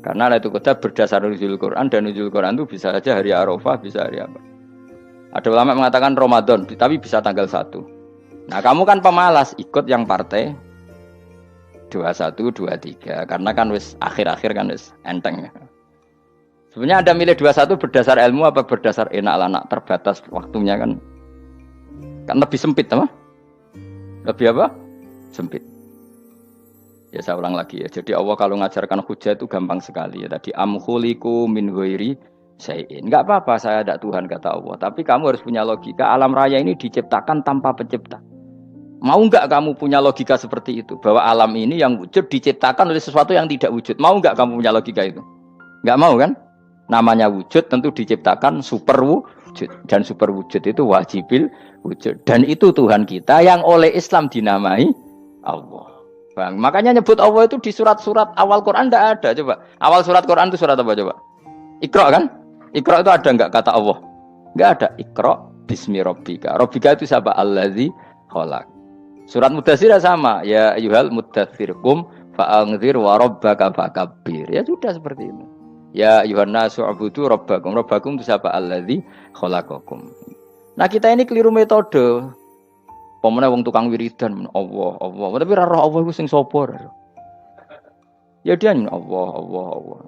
Karena Lailatul Qadar berdasar nuzul Quran dan nuzul Quran itu bisa saja hari Arafah, bisa hari apa. Ada ulama mengatakan Ramadan, tapi bisa tanggal 1. Nah, kamu kan pemalas, ikut yang partai 21, 23 karena kan wis akhir-akhir kan wis enteng ya. Sebenarnya Anda milih 21 berdasar ilmu apa berdasar enak anak terbatas waktunya kan? Kan lebih sempit apa? Lebih apa? Sempit. Ya saya ulang lagi ya. Jadi Allah kalau ngajarkan hujah itu gampang sekali ya. Tadi amkhuliku min ghairi syai'in. Enggak apa-apa saya ada Tuhan kata Allah. Tapi kamu harus punya logika. Alam raya ini diciptakan tanpa pencipta. Mau enggak kamu punya logika seperti itu? Bahwa alam ini yang wujud diciptakan oleh sesuatu yang tidak wujud. Mau enggak kamu punya logika itu? Enggak mau kan? Namanya wujud tentu diciptakan super wujud. Dan super wujud itu wajibil wujud. Dan itu Tuhan kita yang oleh Islam dinamai Allah. Bang, makanya nyebut Allah itu di surat-surat awal Quran tidak ada. Coba awal surat Quran itu surat apa coba? Iqra kan? Iqra itu ada enggak kata Allah? Enggak ada. Iqra bismi rabbika. Rabbika itu siapa? Allazi khalaq. Surat Mudatsir sama. Ya ayyuhal mudatsir qum fa'anzir wa rabbaka fakabbir. Ya sudah seperti itu. Ya ayyuhan nasu ubudu rabbakum. Rabbakum itu siapa? Allazi khalaqakum. Nah kita ini keliru metode. Pemene wong tukang wiridan Allah. Tapi ora roh Allah iku sing sapa? Ya dia Allah.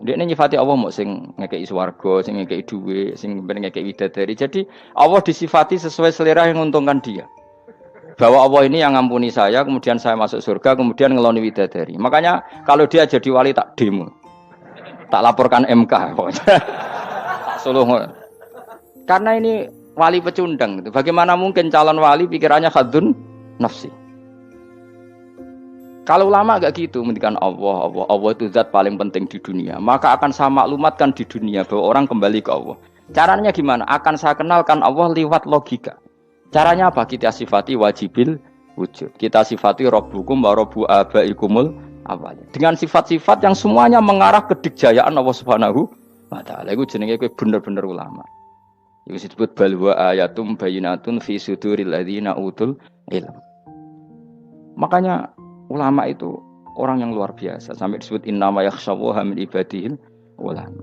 Dia nyifati Allah mau sing ngekeki swarga, sing ngekeki dhuwit, sing ngekeki widadari. Jadi Allah disifati sesuai selera yang menguntungkan dia. Bahwa Allah ini yang ngampuni saya, kemudian saya masuk surga, kemudian ngeloni widadari. Makanya kalau dia jadi wali tak demo. Tak laporkan MK. Tak suluh. Karena ini wali pecundang gitu. Bagaimana mungkin calon wali pikirannya khadun nafsi? Kalau ulama agak gitu, mendikan Allah itu zat paling penting di dunia. Maka akan saya maklumatkan di dunia bahwa orang kembali ke Allah. Caranya gimana? Akan saya kenalkan Allah lewat logika. Caranya apa? Kita sifati wajibil wujud. Kita sifati Rabbukum wa Rabbu abaikumul awal. Dengan sifat-sifat yang semuanya mengarah ke dikjayaan Allah Subhanahu wa taala. Iku jenenge kowe bener-bener ulama. Iku disebut balwa ayatum bayinatun fi suduril ladzina utul ilm. Makanya ulama itu orang yang luar biasa. Sampai disebut innama yakhshawaha min ibadihil ulama.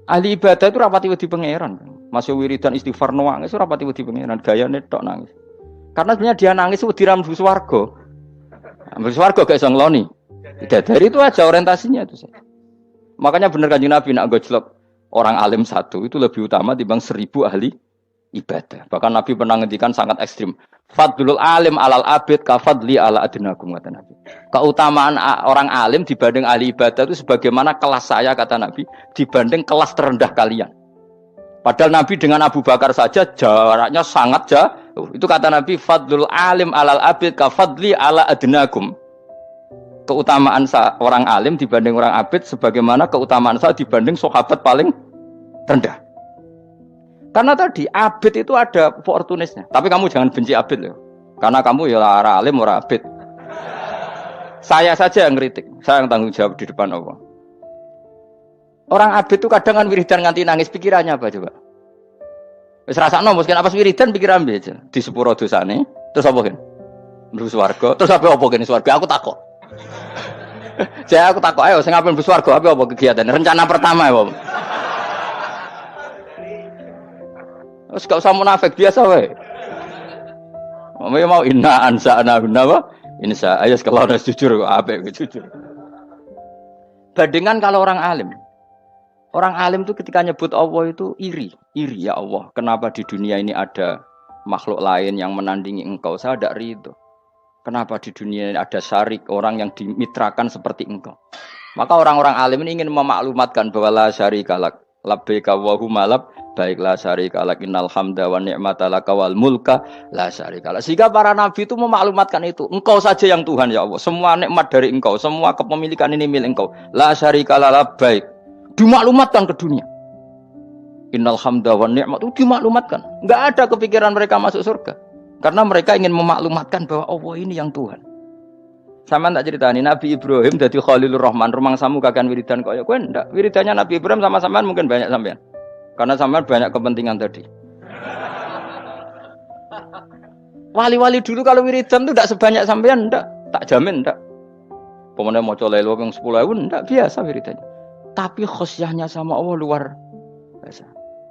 Ahli ibadah itu rapati wedi pangeran. Masih wiridan istighfar nangis rapati wedi pangeran, gayane tok nangis. Karena sebenarnya dia nangis wedi ra mlebu swarga. Mlebu swarga gak iso ngloni. Dari itu aja orientasinya itu saja. Makanya benar Kanjeng Nabi nak gojlok orang alim satu itu lebih utama dibanding 1000 ahli ibadah. Bahkan Nabi pernah ngendikan sangat ekstrim. Fadlul alim alal abid kafadli ala adnakum kata Nabi. Keutamaan orang alim dibanding ahli ibadah itu sebagaimana kelas saya kata Nabi dibanding kelas terendah kalian. Padahal Nabi dengan Abu Bakar saja jaraknya sangat jauh. Itu kata Nabi fadlul alim alal abid kafadli ala adnakum. Keutamaan orang alim dibanding orang abid sebagaimana keutamaan saya dibanding sahabat paling rendah. Karena tadi abid itu ada opportunisnya. Tapi kamu jangan benci abid loh. Karena kamu ya orang alim orang abid. Saya saja yang kritik, saya yang tanggung jawab di depan Allah. Orang abid itu kadang kan wiridan nganti nangis, pikirannya apa coba? Wis rasakno mungkin apa wiridan pikiran aja. Di sepuro dosane, terus apa kan? Mlebu swarga, terus apa kene swarga? Aku takok. Saya aku takok ayo sing ape mlebu swarga apa kegiatan? Rencana pertama ya, Pak. Terus gak usah munafik biasa wae. Mau inna ansa'na apa? Insya ayo kalau harus jujur apik jujur. Bandingan kalau orang alim. Orang alim itu ketika nyebut Allah itu iri ya Allah. Kenapa di dunia ini ada makhluk lain yang menandingi engkau? Saya tidak ridho. Kenapa di dunia ini ada syarik orang yang dimitrakan seperti engkau? Maka orang-orang alim ini ingin memaklumatkan bahwa la syarika lak. Labbaika wa huma lab baiklah syarika lak innal hamda wa ni'mata laka wal mulka la syarika lak. Sehingga para nabi itu memaklumatkan itu. Engkau saja yang Tuhan ya Allah. Semua nikmat dari engkau, semua kepemilikan ini milik engkau. La syarika lak baik. Dimaklumatkan ke dunia. Innal hamda wa ni'mat itu dimaklumatkan. Enggak ada kepikiran mereka masuk surga. Karena mereka ingin memaklumatkan bahwa Allah ini yang Tuhan. Sama tak ceritani Nabi Ibrahim jadi Khalilur Rahman, rumang samu kakan wiridan kaya kowe ndak. Wiridannya Nabi Ibrahim sama sampean mungkin banyak sampean. Karena sampean banyak kepentingan tadi. Wali-wali dulu kalau wiridan itu ndak sebanyak sampean ndak, tak jamin ndak. Pemene maca lelo ping 10.000 ndak biasa wiridannya. Tapi khosyahnya sama Allah luar biasa.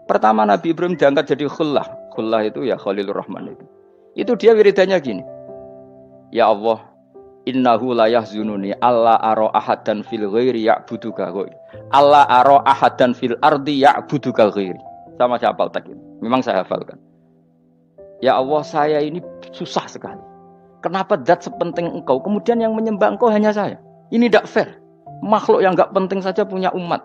Pertama Nabi Ibrahim diangkat jadi khullah. Khullah itu ya Khalilur Rahman itu. Itu dia wiridannya gini. Ya Allah, innahu la yahzununi alla ara ahadan fil ghairi ya'buduka ghairi. Alla ara ahadan fil ardi ya'buduka ghairi. Sama saya hafal tak ini. Memang saya hafalkan. Ya Allah, saya ini susah sekali. Kenapa zat sepenting engkau kemudian yang menyembah engkau hanya saya? Ini tidak fair. Makhluk yang enggak penting saja punya umat.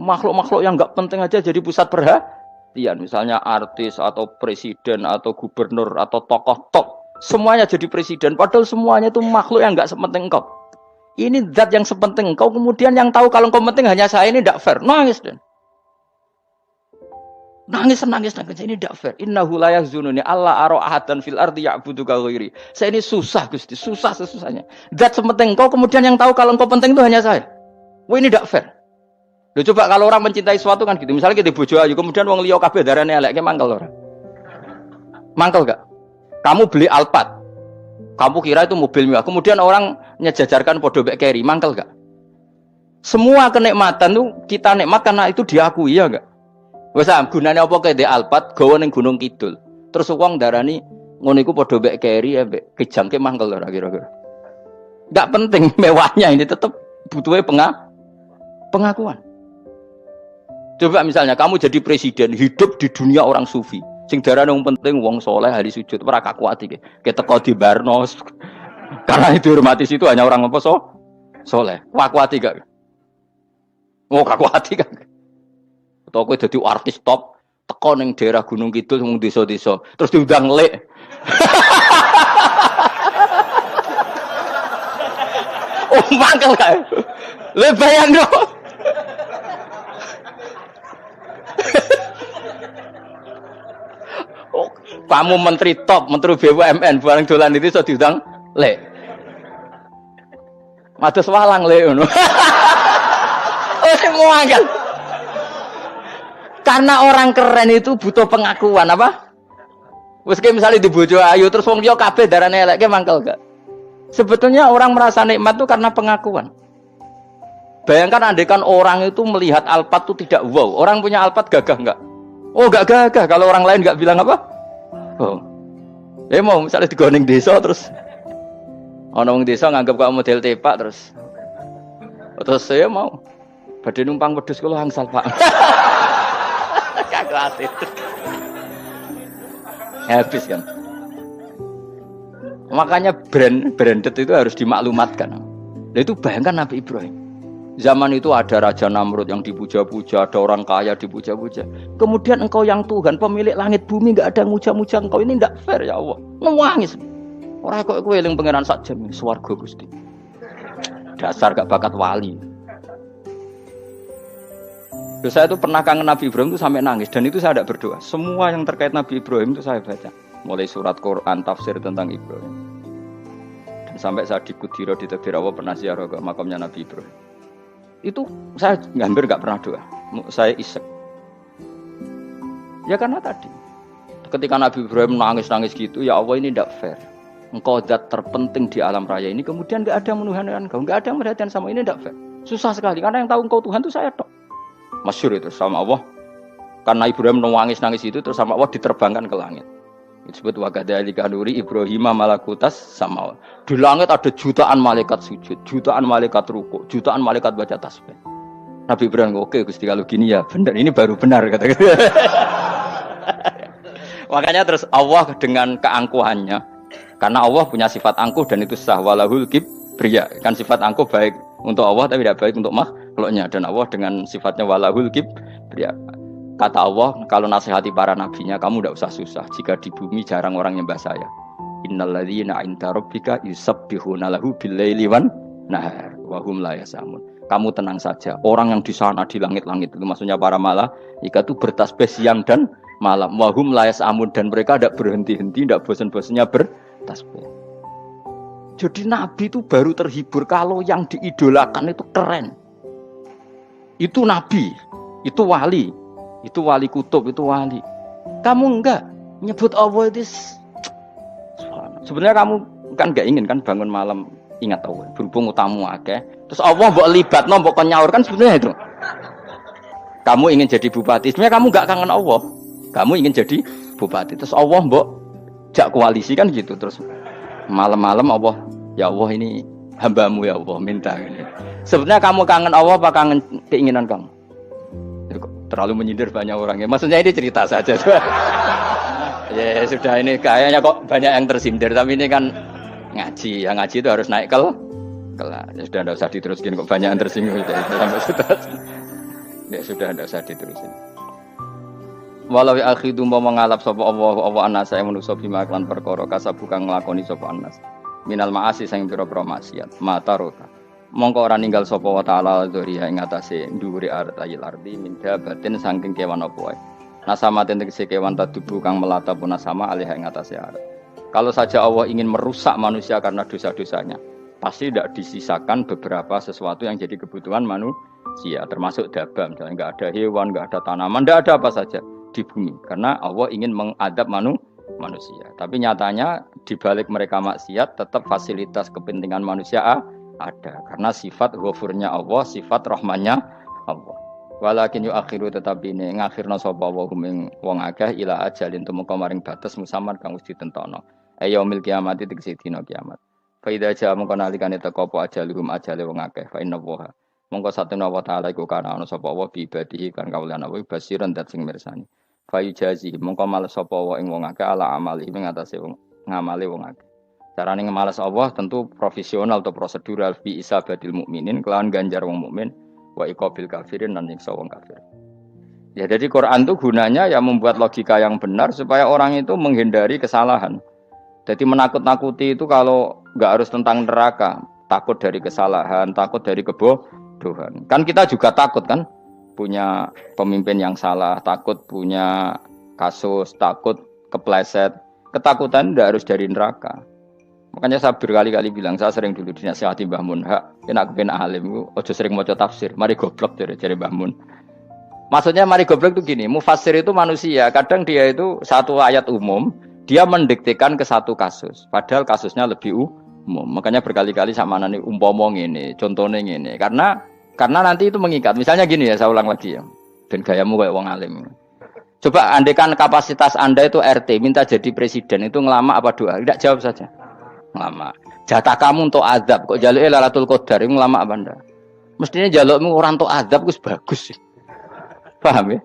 Makhluk-makhluk yang enggak penting aja jadi pusat perhatian. Misalnya artis atau presiden atau gubernur atau tokoh top. Semuanya jadi presiden, padahal semuanya itu makhluk yang enggak sepenting engkau. Ini zat yang sepenting engkau, kemudian yang tahu kalau engkau penting hanya saya, ini tidak fair. Nangis dan nangis, ini tidak fair. Innahu la yahzununi alla ara ahadan fil ardi ya'buduka ghairi. Saya ini susah Gusti, susah sesusahnya. Zat sepenting engkau, kemudian yang tahu kalau engkau penting itu hanya saya. Wah ini tidak fair. Loh, coba kalau orang mencintai sesuatu kan gitu. Misalnya kita bojo ayu, kemudian wong liya kabeh darane elek, mangkel ora? Mangkel gak? Kamu beli Alphard, kamu kira itu mobil mewah, kemudian orang nyejajarkan podo bek carry, mangkel gak? Semua kenikmatan tuh kita nikmat karena itu diakui ya gak? Wes gunane apa kae ndek Alphard gawa ning Gunung Kidul. Terus wong darani ngono iku podo bek carry ambek kejangke mangkel ora kira-kira. Enggak penting mewahnya ini tetap butuhnya pengakuan. Coba misalnya kamu jadi presiden, hidup di dunia orang sufi. Sing darane wong penting wong soleh ahli sujud ora kakuati ke teko di Barnos. Karena itu dihormati situ hanya orang apa soleh. Kakuati gak? Oh kakuati kan. Atau kowe dadi artis top, teko ning daerah Gunung Kidul mung desa-desa, terus diundang lek. Oh, mangkel kae. Le bayangno. Oh, kamu menteri top, menteri BUMN, barang dolan itu iso diundang lek. Mados walang lek ngono. Oh, semua kan. Karena orang keren itu butuh pengakuan apa? Wes misalnya di bojo ayu terus wong liya kabeh darane elek ke mangkel gak? Sebetulnya orang merasa nikmat itu karena pengakuan. Bayangkan andekan orang itu melihat Alphard itu tidak wow. Orang punya Alphard gagah enggak? Oh, enggak gagah. Kalau orang lain enggak bilang apa? Oh. Mau misalnya digoning desa terus ana wong desa nganggep kok model tepak terus saya mau badhe numpang wedhus kula angsal, Pak. Kagak asik. Habis kan. Makanya branded itu harus dimaklumatkan. Nah, itu bayangkan Nabi Ibrahim. Zaman itu ada Raja Namrud yang dipuja-puja, ada orang kaya dipuja-puja. Kemudian engkau yang Tuhan, pemilik langit bumi, enggak ada yang muja-muja engkau. Ini enggak fair ya Allah. Nangis. Ora kok kowe eling pangeran sak jam swarga Gusti. Dasar gak bakat wali. Terus saya itu pernah kangen Nabi Ibrahim itu sampai nangis dan itu saya tidak berdoa. Semua yang terkait Nabi Ibrahim itu saya baca. Mulai surat Quran, tafsir tentang Ibrahim. Dan sampai saya di Kudiro di Tafsir Allah pernah ziarah ke makamnya Nabi Ibrahim. Itu saya hampir nggak pernah doa. Saya isek. Ya karena tadi. Ketika Nabi Ibrahim nangis-nangis gitu, ya Allah ini tidak fair. Engkau zat terpenting di alam raya ini, kemudian nggak ada menuhankan engkau, nggak ada yang perhatian sama ini tidak fair. Susah sekali karena yang tahu engkau Tuhan itu saya tok. Masyhur itu sama Allah. Karena Ibrahim nangis-nangis itu terus sama Allah diterbangkan ke langit. Disebut wa kadzalika nuri Ibrahim malakutas sama. Di langit ada jutaan malaikat sujud, jutaan malaikat rukuk, jutaan malaikat baca tasbih. Nabi Ibrahim oke Gusti kalau gini ya benar, ini baru benar kata. Makanya terus Allah dengan keangkuhannya, karena Allah punya sifat angkuh dan itu sah walahul kibriya. Kan sifat angkuh baik untuk Allah tapi tidak baik untuk makhluknya, dan Allah dengan sifatnya walahul kibriya. Kata Allah, kalau nasihati para nabinya, kamu tidak usah susah. Jika di bumi jarang orang nyembah saya. Innalladzina 'inda rabbika yusabbihuna lahu bil-laili wan nahar wa hum la yasamun. Kamu tenang saja. Orang yang di sana di langit-langit itu maksudnya para malaikat itu bertasbih siang dan malam. Wa hum la yasamun, dan mereka tidak berhenti-henti, tidak bosan-bosannya bertasbih. Jadi nabi itu baru terhibur kalau yang diidolakan itu keren. Itu nabi, itu wali. Itu wali kutub, itu wali. Kamu enggak nyebut Allah itu. Sebenarnya kamu kan enggak ingin kan bangun malam ingat Allah. Berhubung utamu akeh. Terus Allah mbok libatno, mbok nyaur kan sebenarnya itu. Kamu ingin jadi bupati. Sebenarnya kamu enggak kangen Allah. Kamu ingin jadi bupati. Terus Allah mbok jak koalisi kan gitu. Terus malam-malam Allah, ya Allah ini hambamu ya Allah minta. Sebenarnya kamu kangen Allah apa kangen keinginan kamu? Terlalu menyindir banyak orang ya. Maksudnya ini cerita saja. Ya sudah, ini kayaknya kok banyak yang tersindir. Tapi ini kan ngaji. Yang ngaji itu harus naik kelas. Ya sudah, tidak usah diteruskin kok banyak yang tersinggung. Ya sudah, tidak usah diterusin. Walau akhidu mau mengalap sapa Allah anas saya manusa bima klan perkara kasabuka nglakoni sapa anas. Minal ma'asi sing pira-pira maksiat. Mata roka. Mongko ora ninggal sapa wa ta'ala dzuriya ing atase dhuwure artayil ardi min dabatin saking kewan apa wae. Nasama tegese kewan tadubu kang melata pun nasama alih ing atase arat. Kalau saja Allah ingin merusak manusia karena dosa-dosanya, pasti tidak disisakan beberapa sesuatu yang jadi kebutuhan manusia, termasuk daba, misalnya enggak ada hewan, enggak ada tanaman, enggak ada apa saja di bumi karena Allah ingin mengadab manusia. Tapi nyatanya di balik mereka maksiat tetap fasilitas kepentingan manusia ada karena sifat ghafurnya Allah, sifat rahmannya Allah. Walakin yuakhiru tetapi ini ngakhirna sapa wa hum wong akeh ila ajalin tumeka maring batas musamman kang wis ditentono. Yaumil kiamat tegese dina kiamat. Fa idza jaa mongko nalikane teka apa ajaluhum ajale wong akeh fa inna wa mongko satuna wa ta'ala iku kana ana sapa wa bi ibadihi kan kawulan wa basiran dat sing mirsani. Fa yujazi mongko males sapa wa ing wong akeh ala amali ing atase wong ngamale wong akeh. Carane ngemalas Allah tentu profesional atau prosedural bi isabatil mukminin kelawan ganjar wong mukmin wa iqabil kafirin lan nyiksa wong kafir. Ya jadi Quran itu gunanya ya membuat logika yang benar supaya orang itu menghindari kesalahan. Jadi menakut-nakuti itu kalau nggak harus tentang neraka, takut dari kesalahan, takut dari kebodohan. Kan kita juga takut kan punya pemimpin yang salah, takut punya kasus, takut kepleset. Ketakutan tidak harus dari neraka. Makanya saya berkali-kali bilang, saya sering dulu dinasihati Mbah Mun, hak, aku kena alim, ojo sering mau tafsir, mari goblok dari Mbah Mun. Maksudnya mari goblok itu gini, mufassir itu manusia, kadang dia itu satu ayat umum, dia mendiktekan ke satu kasus, padahal kasusnya lebih umum. Makanya berkali-kali sama nani umpomong ini, contohnya ini, karena nanti itu mengikat. Misalnya gini ya, saya ulang lagi ya, dan gayamu kayak wong alim. Coba andekan kapasitas Anda itu RT, minta jadi presiden, itu ngelama apa doa? Tidak, jawab saja. Ngelama. Jatah kamu untuk azab, kok jaluk Lailatul Qadar, itu ngelama apa Anda? Mestinya jalukmu orang untuk azab, itu bagus sih. Paham ya?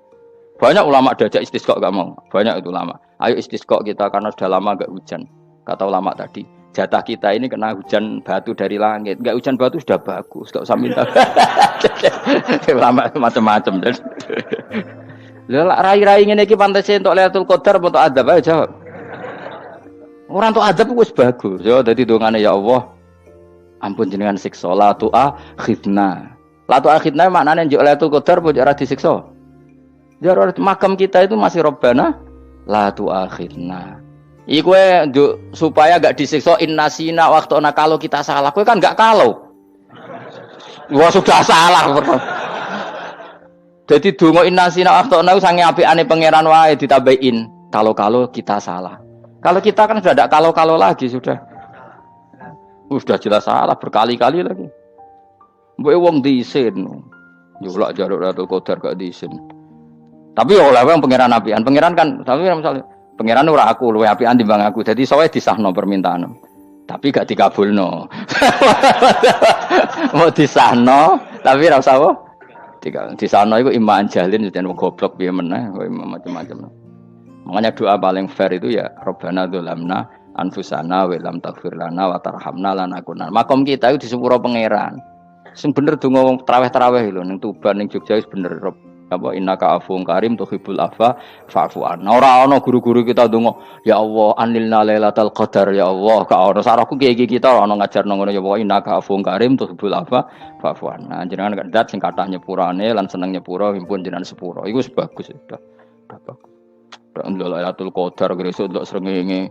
Banyak ulama diajak istisqa gak mau. Banyak itu ulama. Ayo istisqa kita karena sudah lama gak hujan. Kata ulama tadi, jatah kita ini kena hujan batu dari langit. Gak hujan batu sudah bagus, gak usah minta. Ulama macam-macam. Lah rai-rai ngene iki pantese entuk Lailatul Qadar apa entuk azab ayo jawab. Orang entuk azab wis bagus. Yo dadi dongane ya Allah. Ampun jenengan siksa la tu'akhidna. La tu'akhidna maknane njuk Lailatul Qadar apa ora disiksa? Ya makam kita itu masih Rabbana la tu'akhidna. Iku njuk supaya gak disiksa innasina waqtuna kalau kita salah. Kowe kan gak kalau. Wah sudah salah. Jadi donga innasina waqtuna sange apikane pangeran wae ditambahin. Kalau kita salah. Kalau kita kan sudah tidak kalau lagi sudah. Sudah jelas salah berkali-kali lagi. Mbok wong diisin. Julak jaruk Lailatul Qadar gak diisin. Tapi oleh wong pangeran apian. Pangeran kan tapi misalnya pangeran ora aku luwe apian timbang aku. Jadi sowe disahno permintaan. Tapi gak dikabulno. Mau disahno tapi ora usah apa? Di sana itu iman jalin dan goblok piye meneh macam-macam. Makanya doa paling fair itu ya Rabbana dzalamna anfusana wa lam taghfir lana wa tarhamna lanakunanna. Makom kita itu di sepuro pangeran. Sing bener donga wong traweh-traweh lho ning Tuban ning Jogja wis bener apa innaka afuwun karim tuhibbul afwa fa'fu anna. Ora ana guru-guru kita donga ya Allah anilna lailatul qadar ya Allah ka ora sarahku kiye kita ora ana ngajarno ngono ya Allah innaka afuwun karim tuhibbul afwa fa'fu anna. Jenengan kandat sing kathah nyepurane lan seneng nyepuro himpun jenengan sepuro. Iku wis bagus sudah. Bagus. Lailatul qadar gresuk delok srengenge.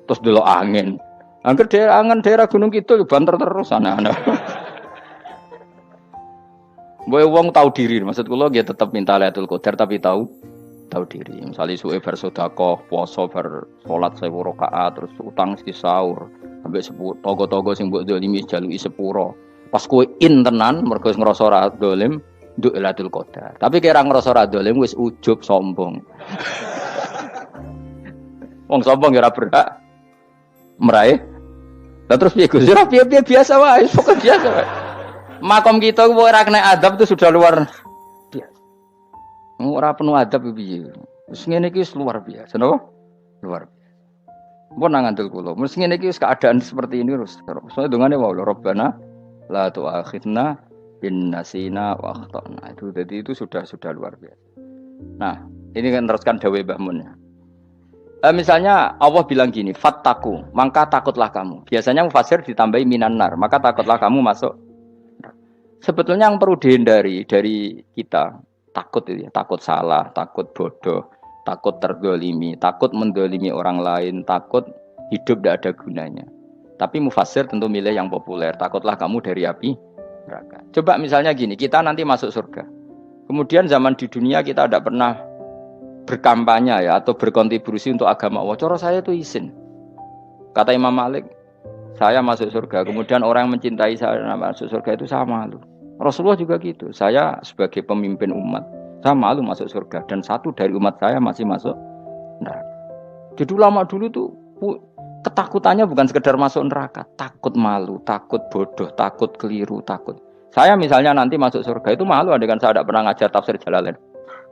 Terus delok angin. Angger daerah Gunung Kidul banter terus ana-ana. Boy wong tahu diri, maksud kula dia tetap minta Lailatul Qadar tapi tahu diri. Misalnya suwe bar sedekah, puasa bar salat 1000 rakaat, terus utang mesti sahur, sampai togo-togo sing mbok dolimi jaluki sepuro. Pas kowe tenan mergo ngrasa ora dolim, nduk Lailatul Qadar. Tapi kira ngrasa ora dolim wis ujub sombong. Wong sombong ya ora berhak meraih. Lah terus piye Gus? Ora piye biasa wae, pokoke biasa wae. Makom kita ora kena adab itu sudah luar biasa. Ora penuh adab piye. Wis ngene iki wis luar biasa, napa? Luar biasa. Mun nang ngandel kula, mesti ngene iki wis keadaan seperti ini terus. Soale dongane wae Rabbana la tu'akhidna in nasina wa akhtana. Itu jadi itu sudah luar biasa. Nah, ini kan teruskan dawuh Mbah Mun. Misalnya Allah bilang gini, fattaku, maka takutlah kamu. Biasanya mufassir ditambahi minan nar, maka takutlah kamu masuk. Sebetulnya yang perlu dihindari dari kita takut itu ya, takut salah, takut bodoh, takut terdolimi, takut mendolimi orang lain, takut hidup tidak ada gunanya. Tapi mufassir tentu milih yang populer, takutlah kamu dari api neraka. Coba misalnya gini, kita nanti masuk surga. Kemudian zaman di dunia kita tidak pernah berkampanye ya atau berkontribusi untuk agama Allah. Cara saya itu izin. Kata Imam Malik, saya masuk surga. Kemudian orang yang mencintai saya masuk surga itu saya malu. Rasulullah juga gitu. Saya sebagai pemimpin umat, saya malu masuk surga. Dan satu dari umat saya masih masuk neraka. Jadi ulama dulu tuh ketakutannya bukan sekedar masuk neraka, takut malu, takut bodoh, takut keliru, takut. Saya misalnya nanti masuk surga itu malu dengan saya tidak pernah ngajar tafsir Jalalain.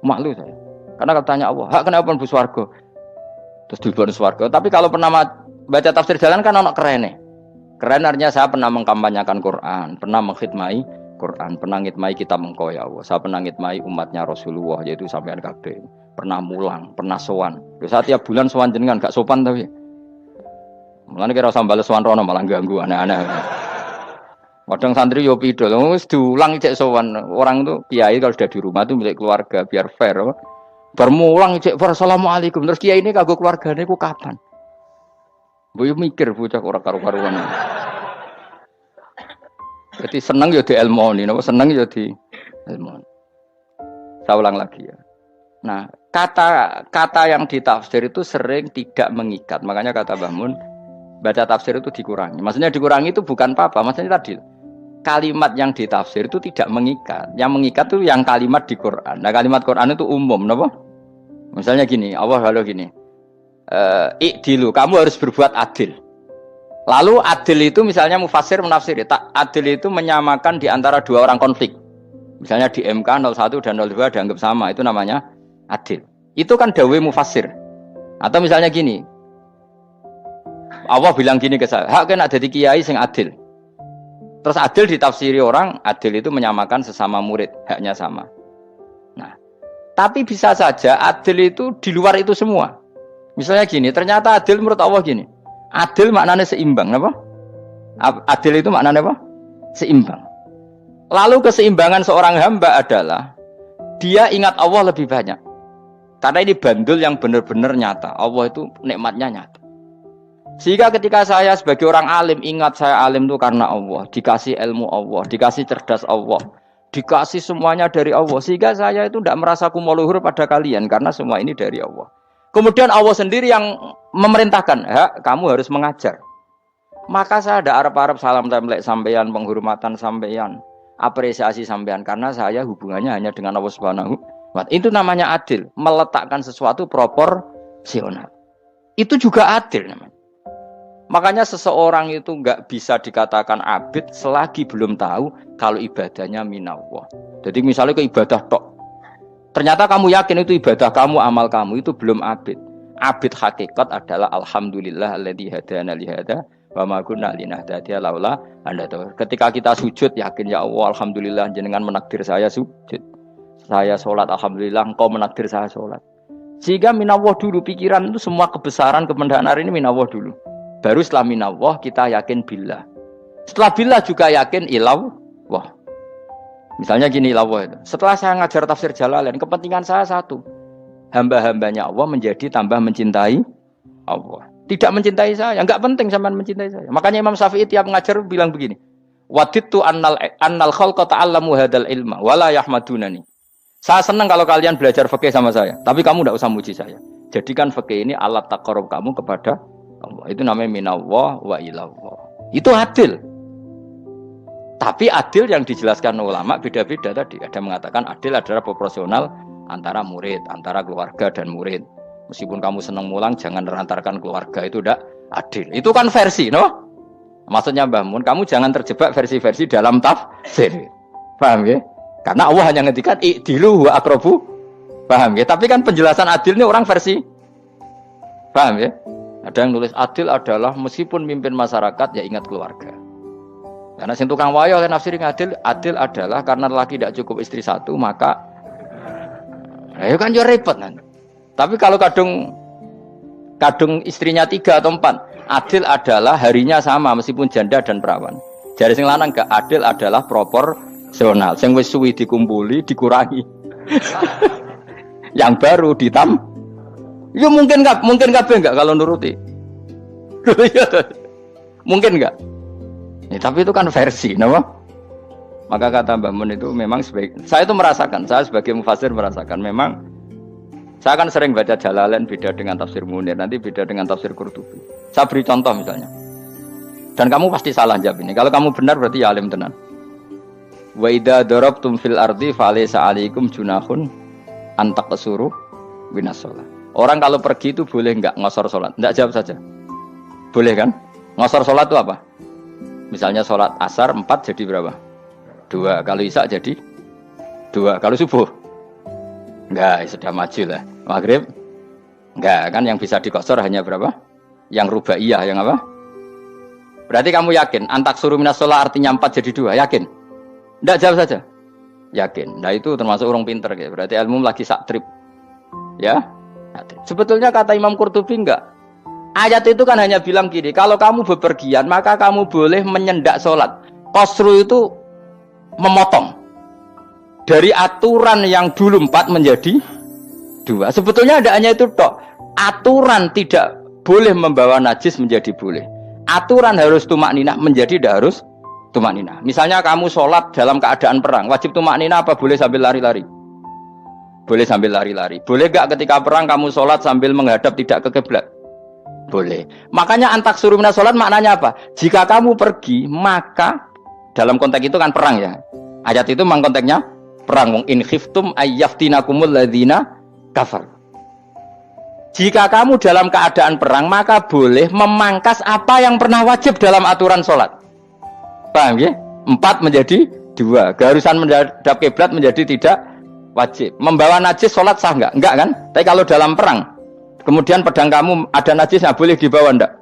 Malu saya. Karena katanya Allah, hak kenapa pun buswargo. Terus diberi swarga. Tapi kalau pernah baca tafsir Jalalain kan anak keren nih. Keren artinya saya pernah mengkampanyekan Quran, pernah mengkhidmati Quran, pernah ngitmai kitab Engkau ya Allah. Saya pernah ngitmai umatnya Rasulullah, yaitu sampean kabeh. Pernah mulang, pernah sowan. Saya tiap bulan sowan jenengan gak sopan tapi. Mulane kira usah bales sowan rono malah ganggu aneh-aneh. Kadang santri yo pidol, wis diulang cek sowan. Orang tuh kiai kalau sudah di rumah tuh milik keluarga biar fair. Bermulang cek assalamualaikum. Terus kiai ini kagok keluargane ku kapan? Boyo mikir bocah ora karo-karuan. Jadi seneng ya di ilmoni, napa seneng ya di ilmoni. Saya ulang lagi ya. Nah, kata yang ditafsir itu sering tidak mengikat. Makanya kata Mbah Mun, baca tafsir itu dikurangi. Maksudnya dikurangi itu bukan apa-apa, maksudnya tadi kalimat yang ditafsir itu tidak mengikat. Yang mengikat itu yang kalimat di Quran. Nah, kalimat Quran itu umum, napa? Misalnya gini, Allah kalau gini. Ikdilu, kamu harus berbuat adil. Lalu adil itu misalnya mufassir menafsiri, adil itu menyamakan di antara dua orang konflik. Misalnya di MK 01 dan 02 dianggap sama, itu namanya adil. Itu kan dawai mufassir. Atau misalnya gini, Allah bilang gini ke saya, hak kena jadi kiai sing adil. Terus adil ditafsiri orang, adil itu menyamakan sesama murid, haknya sama. Nah, tapi bisa saja adil itu di luar itu semua. Misalnya gini, ternyata adil menurut Allah gini. Adil maknanya seimbang, apa? Adil itu maknanya apa? Seimbang. Lalu keseimbangan seorang hamba adalah dia ingat Allah lebih banyak. Karena ini bandul yang benar-benar nyata. Allah itu nikmatnya nyata. Sehingga ketika saya sebagai orang alim ingat saya alim itu karena Allah, dikasih ilmu Allah, dikasih cerdas Allah, dikasih semuanya dari Allah. Sehingga saya itu tidak merasa kumuluhur pada kalian karena semua ini dari Allah. Kemudian Allah sendiri yang memerintahkan, kamu harus mengajar. Maka saya ada arep-arep salam templek sampeyan, penghormatan sampeyan, apresiasi sampeyan karena saya hubungannya hanya dengan Allah Subhanahu wa Ta'ala. Itu namanya adil, meletakkan sesuatu proporsional. Itu juga adil namanya. Makanya seseorang itu enggak bisa dikatakan abid selagi belum tahu kalau ibadahnya minallah. Jadi misalnya ke ibadah tok. Ternyata kamu yakin itu ibadah kamu, amal kamu itu belum abid. Abid hakikat adalah alhamdulillah alladzi hadana li hada wa ma kunna linahtadiya laula anda tahu. Ketika kita sujud yakin ya Allah alhamdulillah jenengan menakdir saya sujud. Saya sholat alhamdulillah engkau menakdir saya sholat. Sehingga minallah dulu pikiran itu semua kebesaran kemendahan hari ini minallah dulu. Baru setelah minallah kita yakin billah. Setelah billah juga yakin illallah. Misalnya gini Allah itu. Setelah saya ngajar tafsir Jalalain, kepentingan saya satu. Hamba-hambanya Allah menjadi tambah mencintai Allah. Tidak mencintai saya, enggak penting sampean mencintai saya. Makanya Imam Syafi'i tiap ngajar bilang begini. Wadittu annal khalqa ta'allamu hadzal ilma wala yahmadunani. Saya senang kalau kalian belajar fikih sama saya, tapi kamu enggak usah muji saya. Jadikan fikih ini alat taqarrub kamu kepada Allah. Itu namanya minallah wa ilallah. Itu adil. Tapi adil yang dijelaskan ulama beda-beda tadi. Ada mengatakan adil adalah proporsional antara murid, antara keluarga dan murid. Meskipun kamu senang mulang, jangan merantarkan keluarga, itu tidak adil. Itu kan versi, no? Maksudnya Mbah Mun, kamu jangan terjebak versi-versi dalam tafsir. Paham ya? Karena Allah hanya ngendikan i'dilu wa aqrabu. Paham ya? Tapi kan penjelasan adil ini orang versi. Paham ya? Ada yang nulis adil adalah meskipun mimpin masyarakat ya ingat keluarga. Karena sing tukang wayo oleh nafsir adil adalah karena laki tidak cukup istri satu maka ayo kan yo repot nanti. Tapi kalau kadung istrinya 3 atau 4, adil adalah harinya sama meskipun janda dan perawan. Jari sing lanang gak adil adalah proporsional. Sing wis suwi dikumpuli dikurangi. Yang baru ditam. Ya mungkin enggak kalau nuruti. Mungkin enggak. Ya, tapi itu kan versi, nama. Maka kata Mbah Mun itu memang saya itu merasakan, saya sebagai mufassir merasakan memang saya kan sering baca Jalalain beda dengan tafsir Munir, nanti beda dengan tafsir Qurtubi. Saya beri contoh misalnya. Dan kamu pasti salah jawab ini. Kalau kamu benar berarti ya alim tenan. Wa idza darabtum fil ardi falaysa 'alaikum junahun an taqsuru minas shalah. Orang kalau pergi itu boleh enggak ngosor salat? Enggak, jawab saja. Boleh kan? Ngosor salat itu apa? Misalnya sholat asar 4 jadi berapa? 2. Kalau isya jadi 2. Kalau subuh? Enggak, sudah maju lah. Maghrib? Enggak, kan yang bisa dikosor hanya berapa? Yang rubaiyah, yang apa? Berarti kamu yakin? Antak suruh minas sholat artinya 4 jadi 2, yakin? Ndak jawab saja. Yakin. Nah itu termasuk orang pinter ya. Berarti ilmu lagi sak trip. Ya. Sebetulnya kata Imam Qurtubi enggak. Ayat itu kan hanya bilang gini, kalau kamu bepergian maka kamu boleh menyendak sholat. Qasru itu memotong. Dari aturan yang dulu 4 menjadi 2. Sebetulnya tidak hanya itu tok. Aturan tidak boleh membawa najis menjadi boleh. Aturan harus tumak ninah menjadi tidak harus tumak ninah. Misalnya kamu sholat dalam keadaan perang, wajib tumak ninah apa boleh sambil lari-lari? Boleh sambil lari-lari. Boleh gak ketika perang kamu sholat sambil menghadap tidak ke kiblat? Boleh. Makanya antak suruh minas sholat maknanya apa? Jika kamu pergi, maka dalam konteks itu kan perang ya. Ayat itu memang konteksnya perang. In khiftum ayyaftinakumul ladzina kafar. Jika kamu dalam keadaan perang, maka boleh memangkas apa yang pernah wajib dalam aturan sholat. Paham ya? 4 menjadi 2. Keharusan menghadap kiblat menjadi tidak wajib. Membawa najis sholat sah enggak? Enggak kan? Tapi kalau dalam perang, kemudian pedang kamu ada najisnya, boleh dibawa enggak?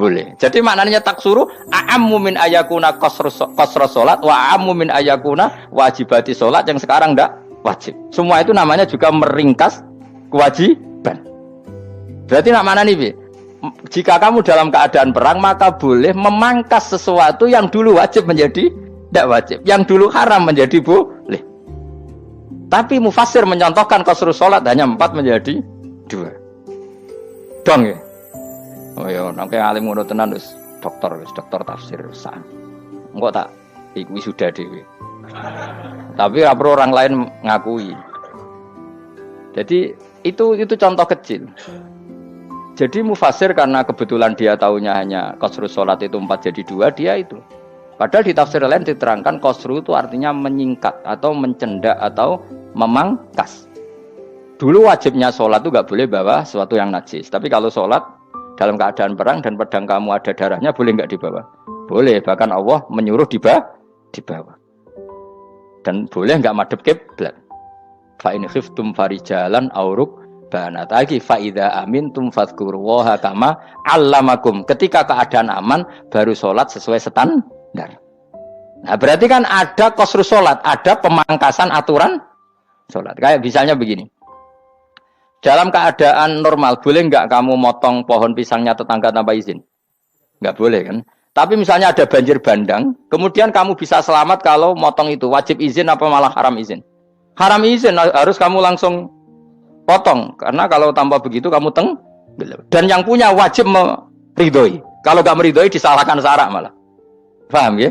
Boleh. Jadi maknanya taksuru a'ammu min ayakuna qasra sholat wa a'ammu min ayakuna wajibati sholat yang sekarang enggak wajib. Semua itu namanya juga meringkas kewajiban. Berarti nak mana nih? Jika kamu dalam keadaan perang maka boleh memangkas sesuatu yang dulu wajib menjadi tidak wajib, yang dulu haram menjadi boleh. Tapi mufassir menyontohkan qasrus sholat hanya 4 menjadi 2. Dong ya. Oh ya, nang alim ngono tenan wis dokter tafsir sah. Engko tak iku wisuda dhewe. Tapi ora perlu orang lain ngakui. Jadi itu contoh kecil. Jadi mufassir karena kebetulan dia taunya hanya qasrus sholat itu 4 jadi 2, dia itu. Padahal di tafsir lain diterangkan qasru itu artinya menyingkat atau mencendak atau memangkas. Dulu wajibnya sholat itu gak boleh bawa sesuatu yang najis. Tapi kalau sholat dalam keadaan perang dan pedang kamu ada darahnya, boleh gak dibawa? Boleh, bahkan Allah menyuruh dibawa. Dan boleh gak madhep kiblat. Fa in khiftum farijalan auruk banat lagi faida amintum fadhkurullaha kama allamakum. Ketika keadaan aman baru sholat sesuai standar. Nah berarti kan ada qasrus sholat, ada pemangkasan aturan sholat. Kayak misalnya begini, dalam keadaan normal boleh nggak kamu motong pohon pisangnya tetangga tanpa izin? Nggak boleh kan? Tapi misalnya ada banjir bandang, kemudian kamu bisa selamat kalau motong itu wajib izin apa malah haram izin? Haram izin, harus kamu langsung potong, karena kalau tanpa begitu kamu dan yang punya wajib meridhoi. Kalau gak meridhoi disalahkan syarak malah. Paham ya?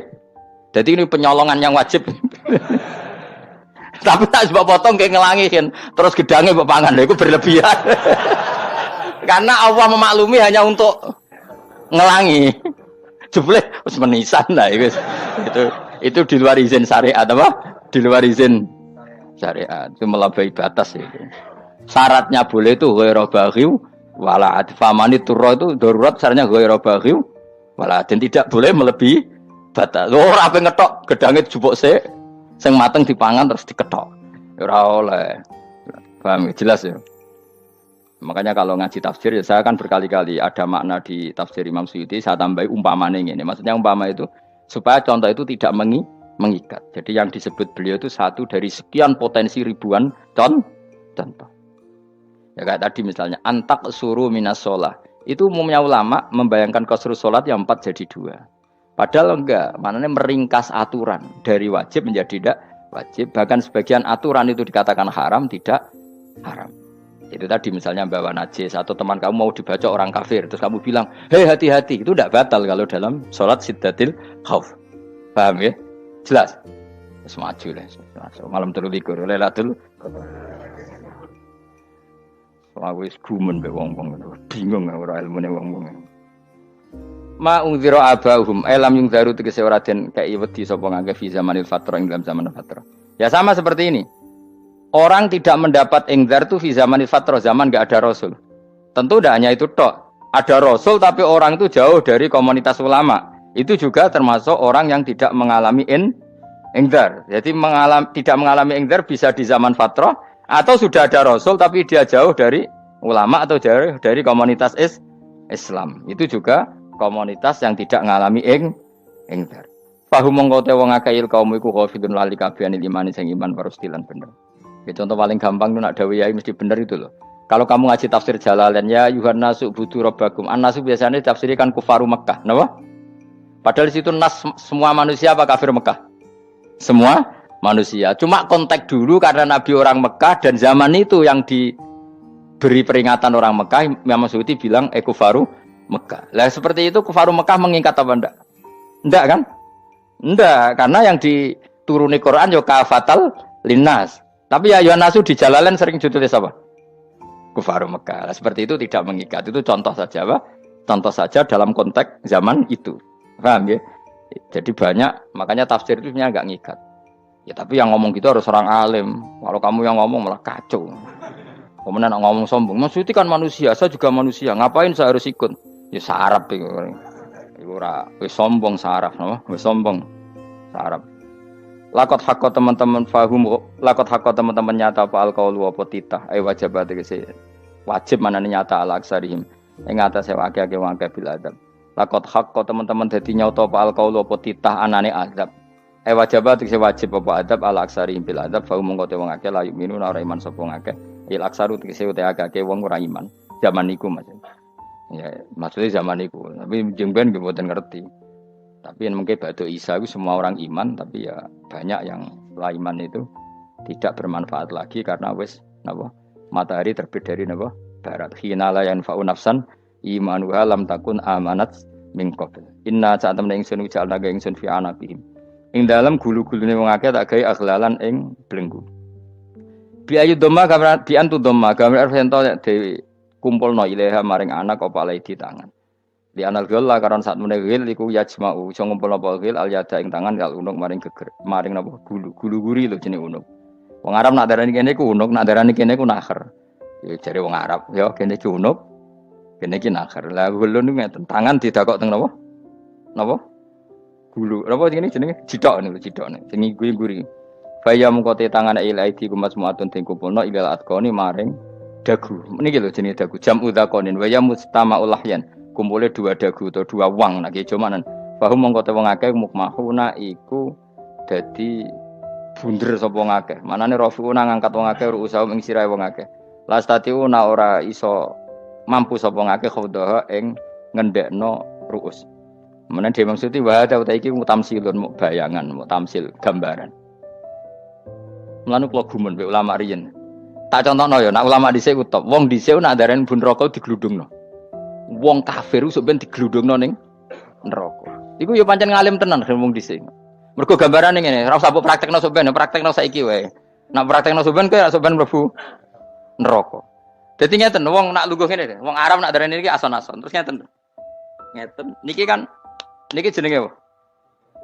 Jadi ini penyolongan yang wajib. Tapi tak sebab potong kayak ngelangihin, terus gedangnya mbok pangan, itu berlebihan. Karena Allah memaklumi hanya untuk ngelangi. Jebule wis menisan lah itu di luar izin syariat apa? Di luar izin syariat, itu melampaui batas itu. Syaratnya boleh itu ghairu baghiw wala adfamani turra itu darurat syaratnya ghairu baghiw wala dan tidak boleh melebihi batas. Ora ape ngetok gedange jupuk sik sing mateng dipangan terus diketok. Ora oleh. Paham jelas ya. Makanya kalau ngaji tafsir ya saya kan berkali-kali ada makna di tafsir Imam Suyuti saya tambahi umpamane ngene. Maksudnya umpama itu supaya contoh itu tidak mengikat. Jadi yang disebut beliau itu satu dari sekian potensi ribuan contoh. Ya kayak tadi misalnya antak suruh minas sholat itu umumnya ulama membayangkan qasrus sholat yang 4 jadi 2. Padahal enggak, maknanya meringkas aturan dari wajib menjadi tidak wajib. Bahkan sebagian aturan itu dikatakan haram, tidak haram. Itu tadi misalnya bawa najis atau teman kamu mau dibaca orang kafir, terus kamu bilang, hei hati-hati, itu tidak batal kalau dalam sholat siddatil khauf. Paham ya? Jelas? Semaju lah. Malam terlikur, lelatul. Aku wis gumen be wong-wong bingung ora ilmune wong-wong. Ma ungzira abahum alam yung daru tegese ora den kei wedi sapa ngangge fi zamanil fatrah ing dalam zaman fatrah. Ya sama seperti ini. Orang tidak mendapat ingzar itu fi zamanil fatrah, zaman enggak ada rasul. Tentu tidak hanya itu tok. Ada rasul tapi orang itu jauh dari komunitas ulama. Itu juga termasuk orang yang tidak mengalami ingzar. Jadi tidak mengalami ingzar bisa di zaman fatrah. Atau sudah ada rasul tapi dia jauh dari ulama atau jauh dari komunitas Islam. Itu juga komunitas yang tidak mengalami ingzar. Fahum mongko te wong akeh il kaum iku khafidun lali kabehane imane sing iman parustilan bener. Ya contoh paling gampang itu nak dawuh yai mesti bener itu loh. Kalau kamu ngaji tafsir Jalalain ya Yuhannasu budu rabbakum. An-nasu biasanya ditafsirkan kufaru Mekah, napa? Padahal di situ nas semua manusia apa kafir Mekah? Semua manusia. Cuma konteks dulu karena Nabi orang Mekah dan zaman itu yang diberi peringatan orang Mekah, Imam Suyuti bilang kufaru Mekah. Lah seperti itu kufaru Mekah mengikat apa enggak? Enggak kan? Enggak, karena yang dituruni Quran yo kafatal linnas. Tapi ya Yohanasu di Jalalain sering ditulis apa? Kufaru Mekah. Lah, seperti itu tidak mengikat. Itu contoh saja, Pak. Contoh saja dalam konteks zaman itu. Paham ya? Jadi banyak, makanya tafsir itu sebenarnya enggak ngikat. Ya tapi yang ngomong gitu harus orang alim. Kalau kamu yang ngomong malah kacau. Kemudian ngomong sombong. Maksudnya kan manusia, saya juga manusia. Ngapain saya harus ikut? Ya sarap itu. Iku ora wis sombong sarap, no? Wis sombong sarap. Lakot hakko teman-teman fahum, lakot hakko teman-teman nyata apa alqaulu apa titah. Wajibat iki wajib manane nyata ala aksarihim. Ing atase akeh-akeh wong akeh bil adab. Lakot hakko teman-teman dadi nyata apa alqaulu apa titah anane azab. Wajibat iki wajib apa adab ala aksarihim bil adab. Fahum mongko te wong akeh la yu'minu ora iman sapa wong akeh. Il aksaru tegese ute akeh wong ora iman. Zaman niku Mas. Ya, maksudnya zaman itu, tapi jengben gue buatan ngerti. Tapi yang mungkin batu Isa itu semua orang iman, tapi ya banyak yang setelah iman itu tidak bermanfaat lagi karena wes napa matahari terbit dari napa barat. Hina la yanfa'u nafsan imanuha lam takun amanat min qabl. Inna sa'atam ingsun ujalna ga ingsun fi anaqihim. Ing dalam gulu-gulune wong akeh tak gawe aghlalan ing belenggu. Bi ayu dhamma gambar bi antu dhamma gambar sento dewi kumpulno ilaha maring anak apa alai di tangan. Di anal gila karon saat menegil iku yajma'u iso ngumpulno apa gil al yada ing tangan kal unuk maring geger maring napa gulu-guri lho jenenge unuk. Wong Arab nak darani kene iku unuk, nak darani kene iku nakher. Ya jare wong Arab, ya kene iki unuk, kene iki nakher. Lah gulu niku ngeten, tangan didakok teng napa? Napa? Gulu. Napa jenenge jithok niku jithokne. Sing guri-guri. Faya mengkote tangan ilaidi kumas muatun ting kumpulno ilal atqoni maring dagu. Niki lho jenenge dagu. Jam udzakonin wa ya mustama'ul lahyan. Kumpule dua dagu atau dua wang nek jomanan. Bahum mongko te wong akeh mukmahuna iku dadi bunder sapa wong akeh. Manane rafiuna ngangkat wong akeh ruusaum ing sirahe wong akeh. Lastatiuna ora iso mampu sapa wong akeh khodaha ing ngendhekno ruus. Menawa dhewe maksudi wa ta iki mutamsilun muk bayangan, muk tamsil gambaran. Mulane kula gumun mbek ulama riyen. Tak contohno ya, nak ulama dhisik ku top. Wong dhisik nak darani bun neraka digludungno. Wong kafir usuk ben digludungno ning neraka. Iku ya pancen ngalim tenan wong dhisik. Mergo gambarane ngene, ora usah mbok praktekno sok ben, praktekno saiki wae. Nak praktekno sok ben kowe sok ben mlebu neraka. Dadi ngeten, wong nak lungguh ngene, wong Arab nak darani iki ason-ason. Terus ngeten. Ngeten. Niki jenenge apa?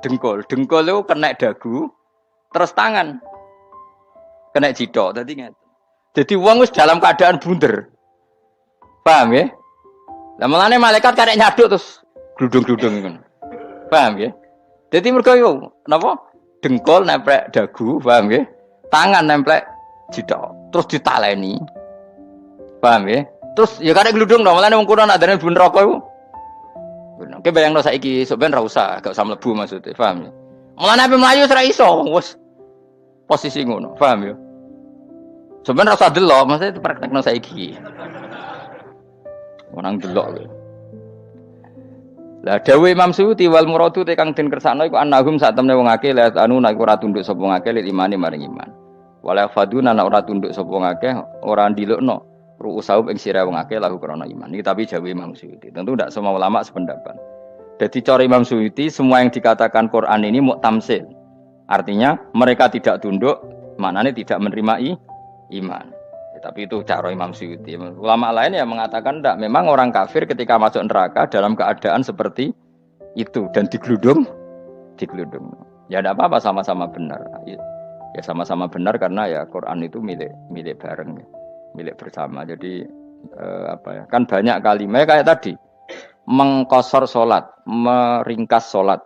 Dengkul. Dengkul itu kena dagu, terus tangan kena jithok. Dadi ngeten. Jadi wong wis dalam keadaan bunder. Paham ya? Lah mulane malaikat karek nyaduk terus gludung-gludung ngono. Paham ya? Jadi mergo yo napa? Dengkul nemplek dagu, paham ya? Tangan nemplek jithok, terus ditaleni. Paham ya? Terus ya karek gludung dong, mulane wong kuno nak darane bun neraka iku. Oke bayangno saiki sok ben ra usah, gak usah mlebu maksudnya, paham ya? Mulane ape mlayu ora iso, wis posisi ngono, paham ya? Sebenarnya rasa delok, maksudnya itu praktekno saiki. Orang delok lho. Lah dawuh Imam Suyuti wal muradu te kang den kersakno iku annahum sak temne wong akeh la anu nek ora tunduk sapa wong akeh lil imani maring iman. Wala faduna nek ora tunduk sapa wong akeh ora ndilukno ru'usahum ing sira wong akeh lahu krana iman. Iki tapi dawuh Imam Suyuti. Tentu tidak semua ulama sependapat. Jadi cara Imam Suyuti semua yang dikatakan Quran ini muktamsil. Artinya mereka tidak tunduk, maknanya tidak menerima iman. Ya, tapi itu cara Imam Suyuti. Ulama lain yang mengatakan tidak. Memang orang kafir ketika masuk neraka dalam keadaan seperti itu dan digeludung. Ya tidak apa-apa, sama-sama benar. Ya sama-sama benar karena ya Quran itu milik bareng, milik bersama. Jadi kan banyak kalimat kayak tadi mengkosor sholat, meringkas sholat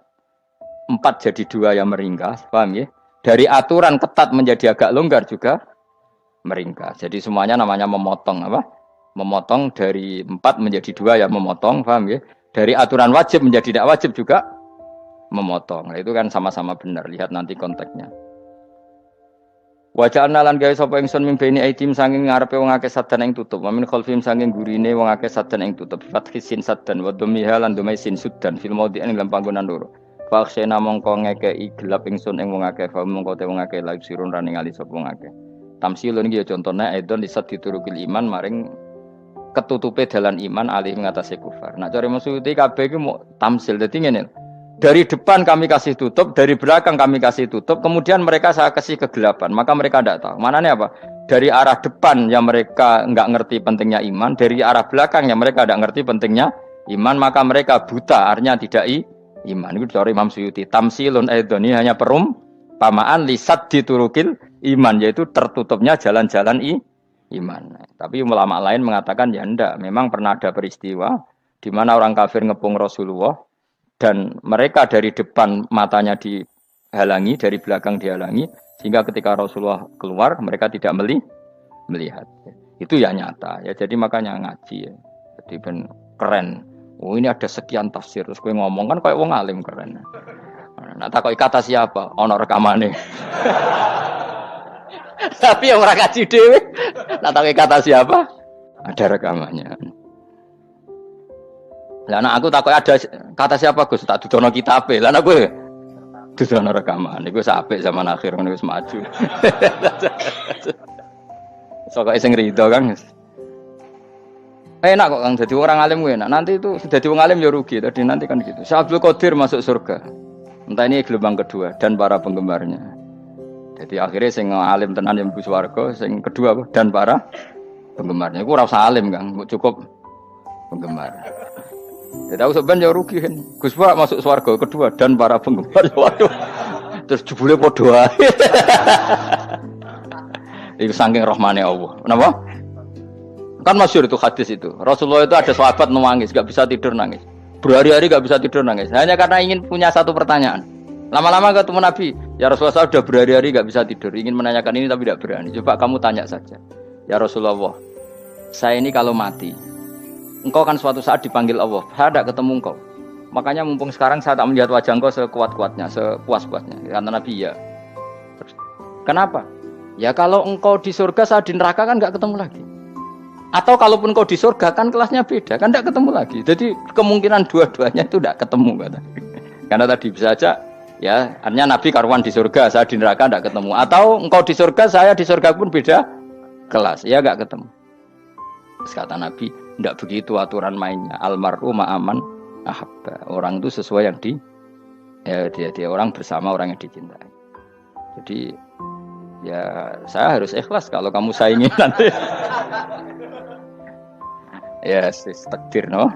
4 jadi 2 yang meringkas, paham ya? Dari aturan ketat menjadi agak longgar juga meringkas. Jadi semuanya namanya memotong apa? Memotong dari 4 menjadi 2 yang memotong, paham ya? Dari aturan wajib menjadi tidak wajib juga memotong. Nah, itu kan sama-sama benar. Lihat nanti konteksnya. Wajah analan gawe sapa ingsun mimpeni aitim sanging ngarepe wong akeh sadan ing tutup. Wa min khalfim sanging gurine wong akeh sadan ing tutup. Fathisin sadan wa dhumiha lan dhumai sin sudan fil maudhi ing dalam panggonan loro. Faksena mongko ngekeki gelap ingsun ing wong akeh fa mongko te wong akeh laik sirun ra ningali sapa wong akeh. Tamsilun iki ya contone aidon disat diturukil iman maring ketutupe dalan iman alih ngatasi kufar. Nah cari maksudnya kabeh iki mau tamsil. Dadi ngene. Dari depan kami kasih tutup, dari belakang kami kasih tutup, kemudian mereka saya kasih kegelapan, maka mereka tidak tahu. Mananya apa? Dari arah depan yang mereka nggak ngerti pentingnya iman, dari arah belakang yang mereka tidak ngerti pentingnya iman, maka mereka buta, artinya tidak iman. Itu dari Imam Suyuti. Tamsilun aidoni hanya perumpamaan lisat diturukil iman, yaitu tertutupnya jalan-jalan iman. Tapi ulama lain mengatakan ya enggak, memang pernah ada peristiwa di mana orang kafir ngepung Rasulullah dan mereka dari depan matanya dihalangi, dari belakang dihalangi, sehingga ketika Rasulullah keluar mereka tidak melihat. Itu ya nyata ya. Jadi makanya ngaji ya. Jadi ben keren. Oh ini ada sekian tafsir terus gue ngomong kan kayak wong alim keren. Nah takoki kata siapa? Ono rekamane. Tapi yang ora ngaji dhewe. Nah takoki kata siapa? Ada rekamannya. Lah anak aku takut ada kata siapa Gus tak dudono kitabe. Lah anak gue dudono rekaman. Iku apik zaman akhir ngono wis maju. Sok sing rido Kang. Enak kok Kang dadi orang alim gue enak. Nanti itu dadi wong alim ya rugi. Tadi nanti kan gitu. Syekh Abdul Qadir masuk surga. Entah ini gelombang kedua dan para penggemarnya. Jadi akhirnya sing alim tenan yang mlebu swarga, sing kedua dan para penggemarnya. Iku ora usah alim Kang, cukup penggemar. Ya tahu sebenarnya rugi kan. Gus Pak masuk swarga kedua dan para penggemar. Waduh. Terus jebule padha wae. Iku saking rahmane Allah. Kenapa? Kan masyhur itu hadis itu. Rasulullah itu ada sahabat nangis, enggak bisa tidur nangis. Berhari-hari enggak bisa tidur nangis. Hanya karena ingin punya satu pertanyaan. Lama-lama ketemu Nabi, ya Rasulullah saya sudah berhari-hari enggak bisa tidur, ingin menanyakan ini tapi tidak berani. Coba kamu tanya saja. Ya Rasulullah, saya ini kalau mati engkau kan suatu saat dipanggil Allah, saya tidak ketemu engkau. Makanya mumpung sekarang saya tak melihat wajah engkau sekuat-kuatnya, sepuas-puasnya. Kata Nabi ya. Kenapa? Ya kalau engkau di surga, saya di neraka kan nggak ketemu lagi. Atau kalaupun engkau di surga kan kelasnya beda, kan tidak ketemu lagi. Jadi kemungkinan dua-duanya itu tidak ketemu. Kata. Karena tadi bisa aja, ya artinya Nabi karuan di surga, saya di neraka tidak ketemu. Atau engkau di surga, saya di surga pun beda kelas, ya nggak ketemu. Terus kata Nabi, tidak begitu aturan mainnya. Almaru ma'aman ahabba. Orang itu sesuai yang dia orang bersama orang yang dicintai. Jadi ya saya harus ikhlas kalau kamu saingi nanti. Ya sis takdir no.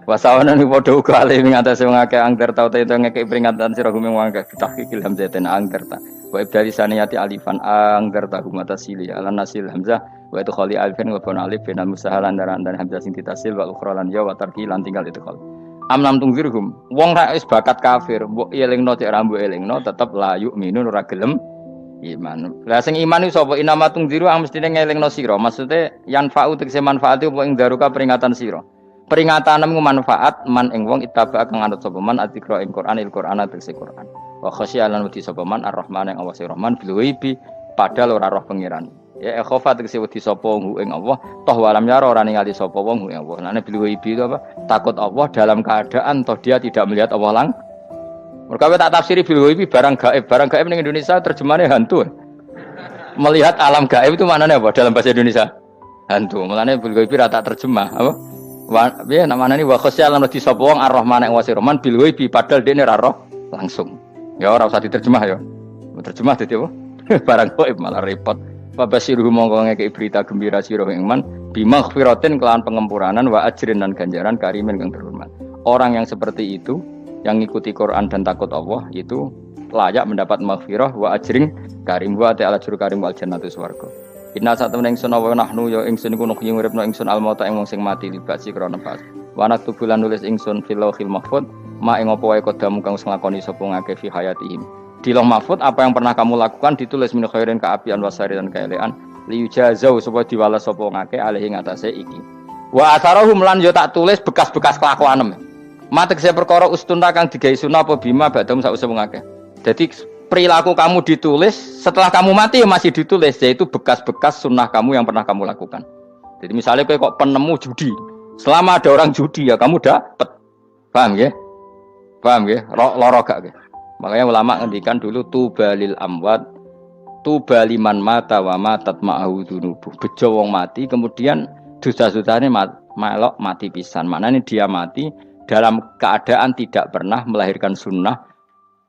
Wasawana ni padha uga ale ing atase wong akeh angger tau te ngekek peringatan sira gumeng wong akeh tahqiqil hamzatain angger ta. Wa ibdali saniyati alifan angger ta humata sili ala nasil hamzah wa itu khali alifan wa bon alif bin musahalan dan hamzah sing ditasil wa ukhra lan ya wa tarki lan tinggal itu khal. Amlam tungzirhum wong ra wis bakat kafir mbok elingno cek rambu elingno tetep la yu'minun ora gelem iman. Lah sing iman iku sapa inama tungziru ang mestine ngelingno sira. Maksude yan fa'u tegese manfaate apa ing daruka peringatan sira. Peringatan nemu manfaat man ing wong ittaba kang anut sapa man adzikra ing Qur'anil Qur'an tegese Qur'an. Wa khasyialan wedi sapa man Ar-Rahman ing Allah Rahman bil ghaibi padahal ora roh pangeran. Ya khofa tegese wedi sapa wong ing Allah toh walam yara ora ningali sapa wong ing Allah. Nane bil ghaibi itu apa? Takut Allah dalam keadaan toh dia tidak melihat Allah langsung. Mereka tak tafsiri bil ghaibi barang gaib ning Indonesia terjemahannya hantu. Melihat alam gaib itu maknanya apa dalam bahasa Indonesia? Hantu. Mulane bil ghaibi ra tak terjemah apa? Ya namanya ini wa khasyalan wedi sapa wong Ar-Rahman ing wasi Rahman bil ghaibi padahal dene ra roh langsung. Ya ora usah diterjemah ya. Terjemah dadi apa? Barang gaib malah repot. Wa basiruhu mongko ngekeki berita gembira sira ing man bimaghfiratin kelawan pengempuranan wa ajrin dan ganjaran karimin kang terhormat. Orang yang seperti itu yang ngikuti Quran dan takut Allah itu layak mendapat maghfirah wa ajrin karim wa ta'ala juru karim wal jannatu swarga. Inna satamna ingsun wa nahnu ya ingsun iku nuhyi uripna ingsun almauta ing wong sing mati libasi krana pas. Wa naktubulan nulis ingsun fil lauhil mahfuz ma ing apa wae kodamu kang nglakoni sapa ngake fi hayatihim. Di lauh mahfuz apa yang pernah kamu lakukan ditulis min khairin kaapian wasari dan kaelean li yujazau supaya diwales sapa ngake alih ing atase iki. Wa asarahum lan yo tak tulis bekas-bekas kelakuanem. Mate saya perkara ustunna kang digawe sunah apa bima badam sausé wong akeh. Jadi perilaku kamu ditulis, setelah kamu mati ya masih ditulis, yaitu bekas-bekas sunnah kamu yang pernah kamu lakukan. Jadi misalnya kok penemu judi, selama ada orang judi ya kamu dapat. Paham ya? Paham ya? Loro gak ya? Makanya ulama ngendikan dulu tubalil amwat, tubaliman mata wa matat ma'ahu dzunubu. Bejo wong mati kemudian dosa-dosane melok mati pisan. Maknanya dia mati dalam keadaan tidak pernah melahirkan sunnah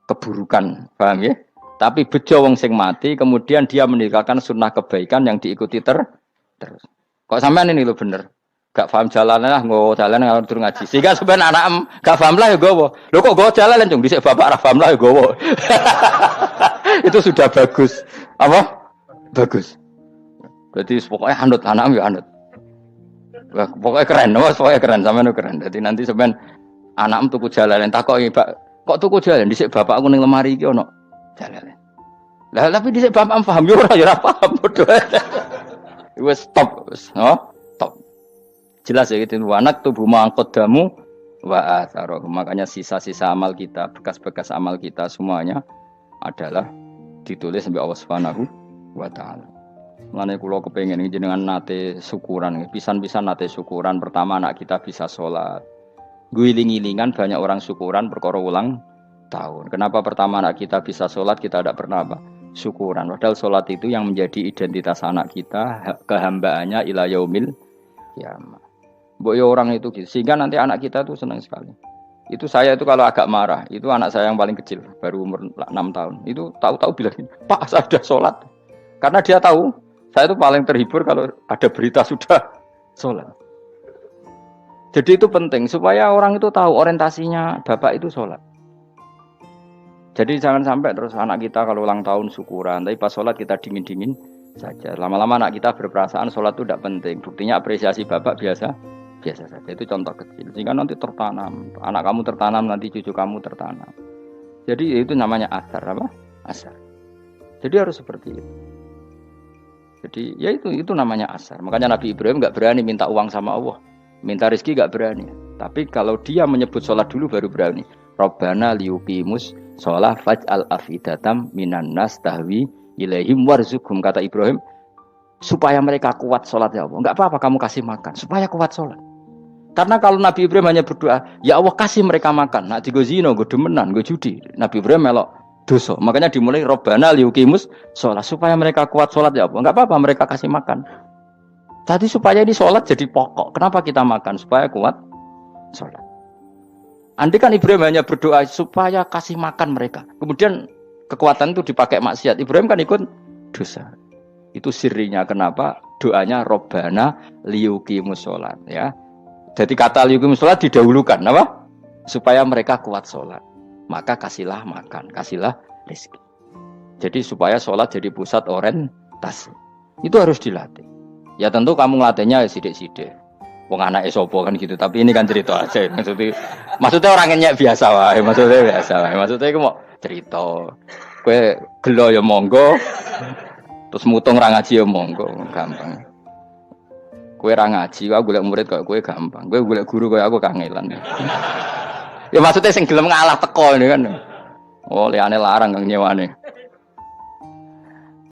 keburukan, paham ya? Tapi bejo wong sing mati kemudian dia meninggalkan sunnah kebaikan yang diikuti terus. Kok sampean ini lho bener. Gak paham jalan lah, nggo jalan ngalor tur ngaji. Sehingga sampean anak gak paham lah ya gowo. Lho kok nggo jalan cung dhisik bapak ra paham lah ya gowo. Itu sudah bagus. Apa? Bagus. Berarti pokoknya anut anak ya anut. Wah, pokoknya keren, pokoknya keren sampean keren. Jadi nanti sampean anak tuku jalan takoki, Pak, kok tuku jalan dhisik bapak aku ning lemari iki ono jalan. Lah tapi dhisik bapak paham yo ora paham padha. Wis stop, no? Stop. Jelas ya gitu, anak tubuh mangkodamu wa atharo. Makanya sisa-sisa amal kita, bekas-bekas amal kita semuanya adalah ditulis sampai Allah Subhanahu wa taala. Mulane kula kepengin jenengan nate syukuran, pisan-pisan nate syukuran. Pertama anak kita bisa sholat. Guling-gilingan banyak orang syukuran perkara ulang tahun. Kenapa pertama anak kita bisa sholat kita tidak pernah apa? Syukuran. Padahal sholat itu yang menjadi identitas anak kita, kehambaannya ila yaumil kiamah. Mbok ya orang itu gitu. Sehingga nanti anak kita tuh senang sekali. Itu saya itu kalau agak marah, itu anak saya yang paling kecil, baru umur 6 tahun. Itu tahu-tahu bilang, "Pak, saya sudah sholat." Karena dia tahu, saya itu paling terhibur kalau ada berita sudah sholat. Jadi itu penting supaya orang itu tahu orientasinya bapak itu sholat. Jadi jangan sampai terus anak kita kalau ulang tahun syukuran, tapi pas sholat kita dingin-dingin saja. Lama-lama anak kita berperasaan sholat itu tidak penting. Buktinya apresiasi bapak biasa saja. Itu contoh kecil. Sehingga nanti tertanam. Anak kamu tertanam, nanti cucu kamu tertanam. Jadi itu namanya asar apa? Asar. Jadi harus seperti itu. Jadi ya itu namanya asar. Makanya Nabi Ibrahim nggak berani minta uang sama Allah. Minta rezeki nggak berani. Tapi kalau dia menyebut sholat dulu baru berani. Rabbana liyuqimus sholat faj'al afidatam minan nas tahwi ilaihim warzuqhum, kata Ibrahim, supaya mereka kuat sholat ya Allah. Enggak apa-apa kamu kasih makan supaya kuat sholat. Karena kalau Nabi Ibrahim hanya berdoa, ya Allah kasih mereka makan. Nak digo zina, go demenan, go judi. Nabi Ibrahim melok dosa. Makanya dimulai Rabbana liyuqimus sholat supaya mereka kuat sholat ya Allah. Enggak apa-apa mereka kasih makan. Tadi supaya ini sholat jadi pokok. Kenapa kita makan? Supaya kuat sholat. Andai kan Ibrahim hanya berdoa supaya kasih makan mereka. Kemudian kekuatan itu dipakai maksiat. Ibrahim kan ikut dosa. Itu sirinya kenapa doanya Robbana liyuqimus sholat ya. Jadi kata liyuqimus sholat didahulukan apa? Supaya mereka kuat sholat. Maka kasihlah makan, kasihlah rezeki. Jadi supaya sholat jadi pusat orientasi. Itu harus dilatih. Ya tentu kamu ngelatihnya sidik-sidik. Wong anake sapa kan gitu, tapi ini kan cerita aja. Maksudnya orang nyek biasa wae, Maksudnya iku mau cerita. Kowe gelo ya monggo. Terus mutung ra ngaji ya monggo, gampang. Kowe ra ngaji, aku golek murid kok kowe gampang. Kowe golek guru kaya aku kangelan. Ya maksudnya sing gelem ngalah teko ini kan. Oh, liyane larang kang nyewane.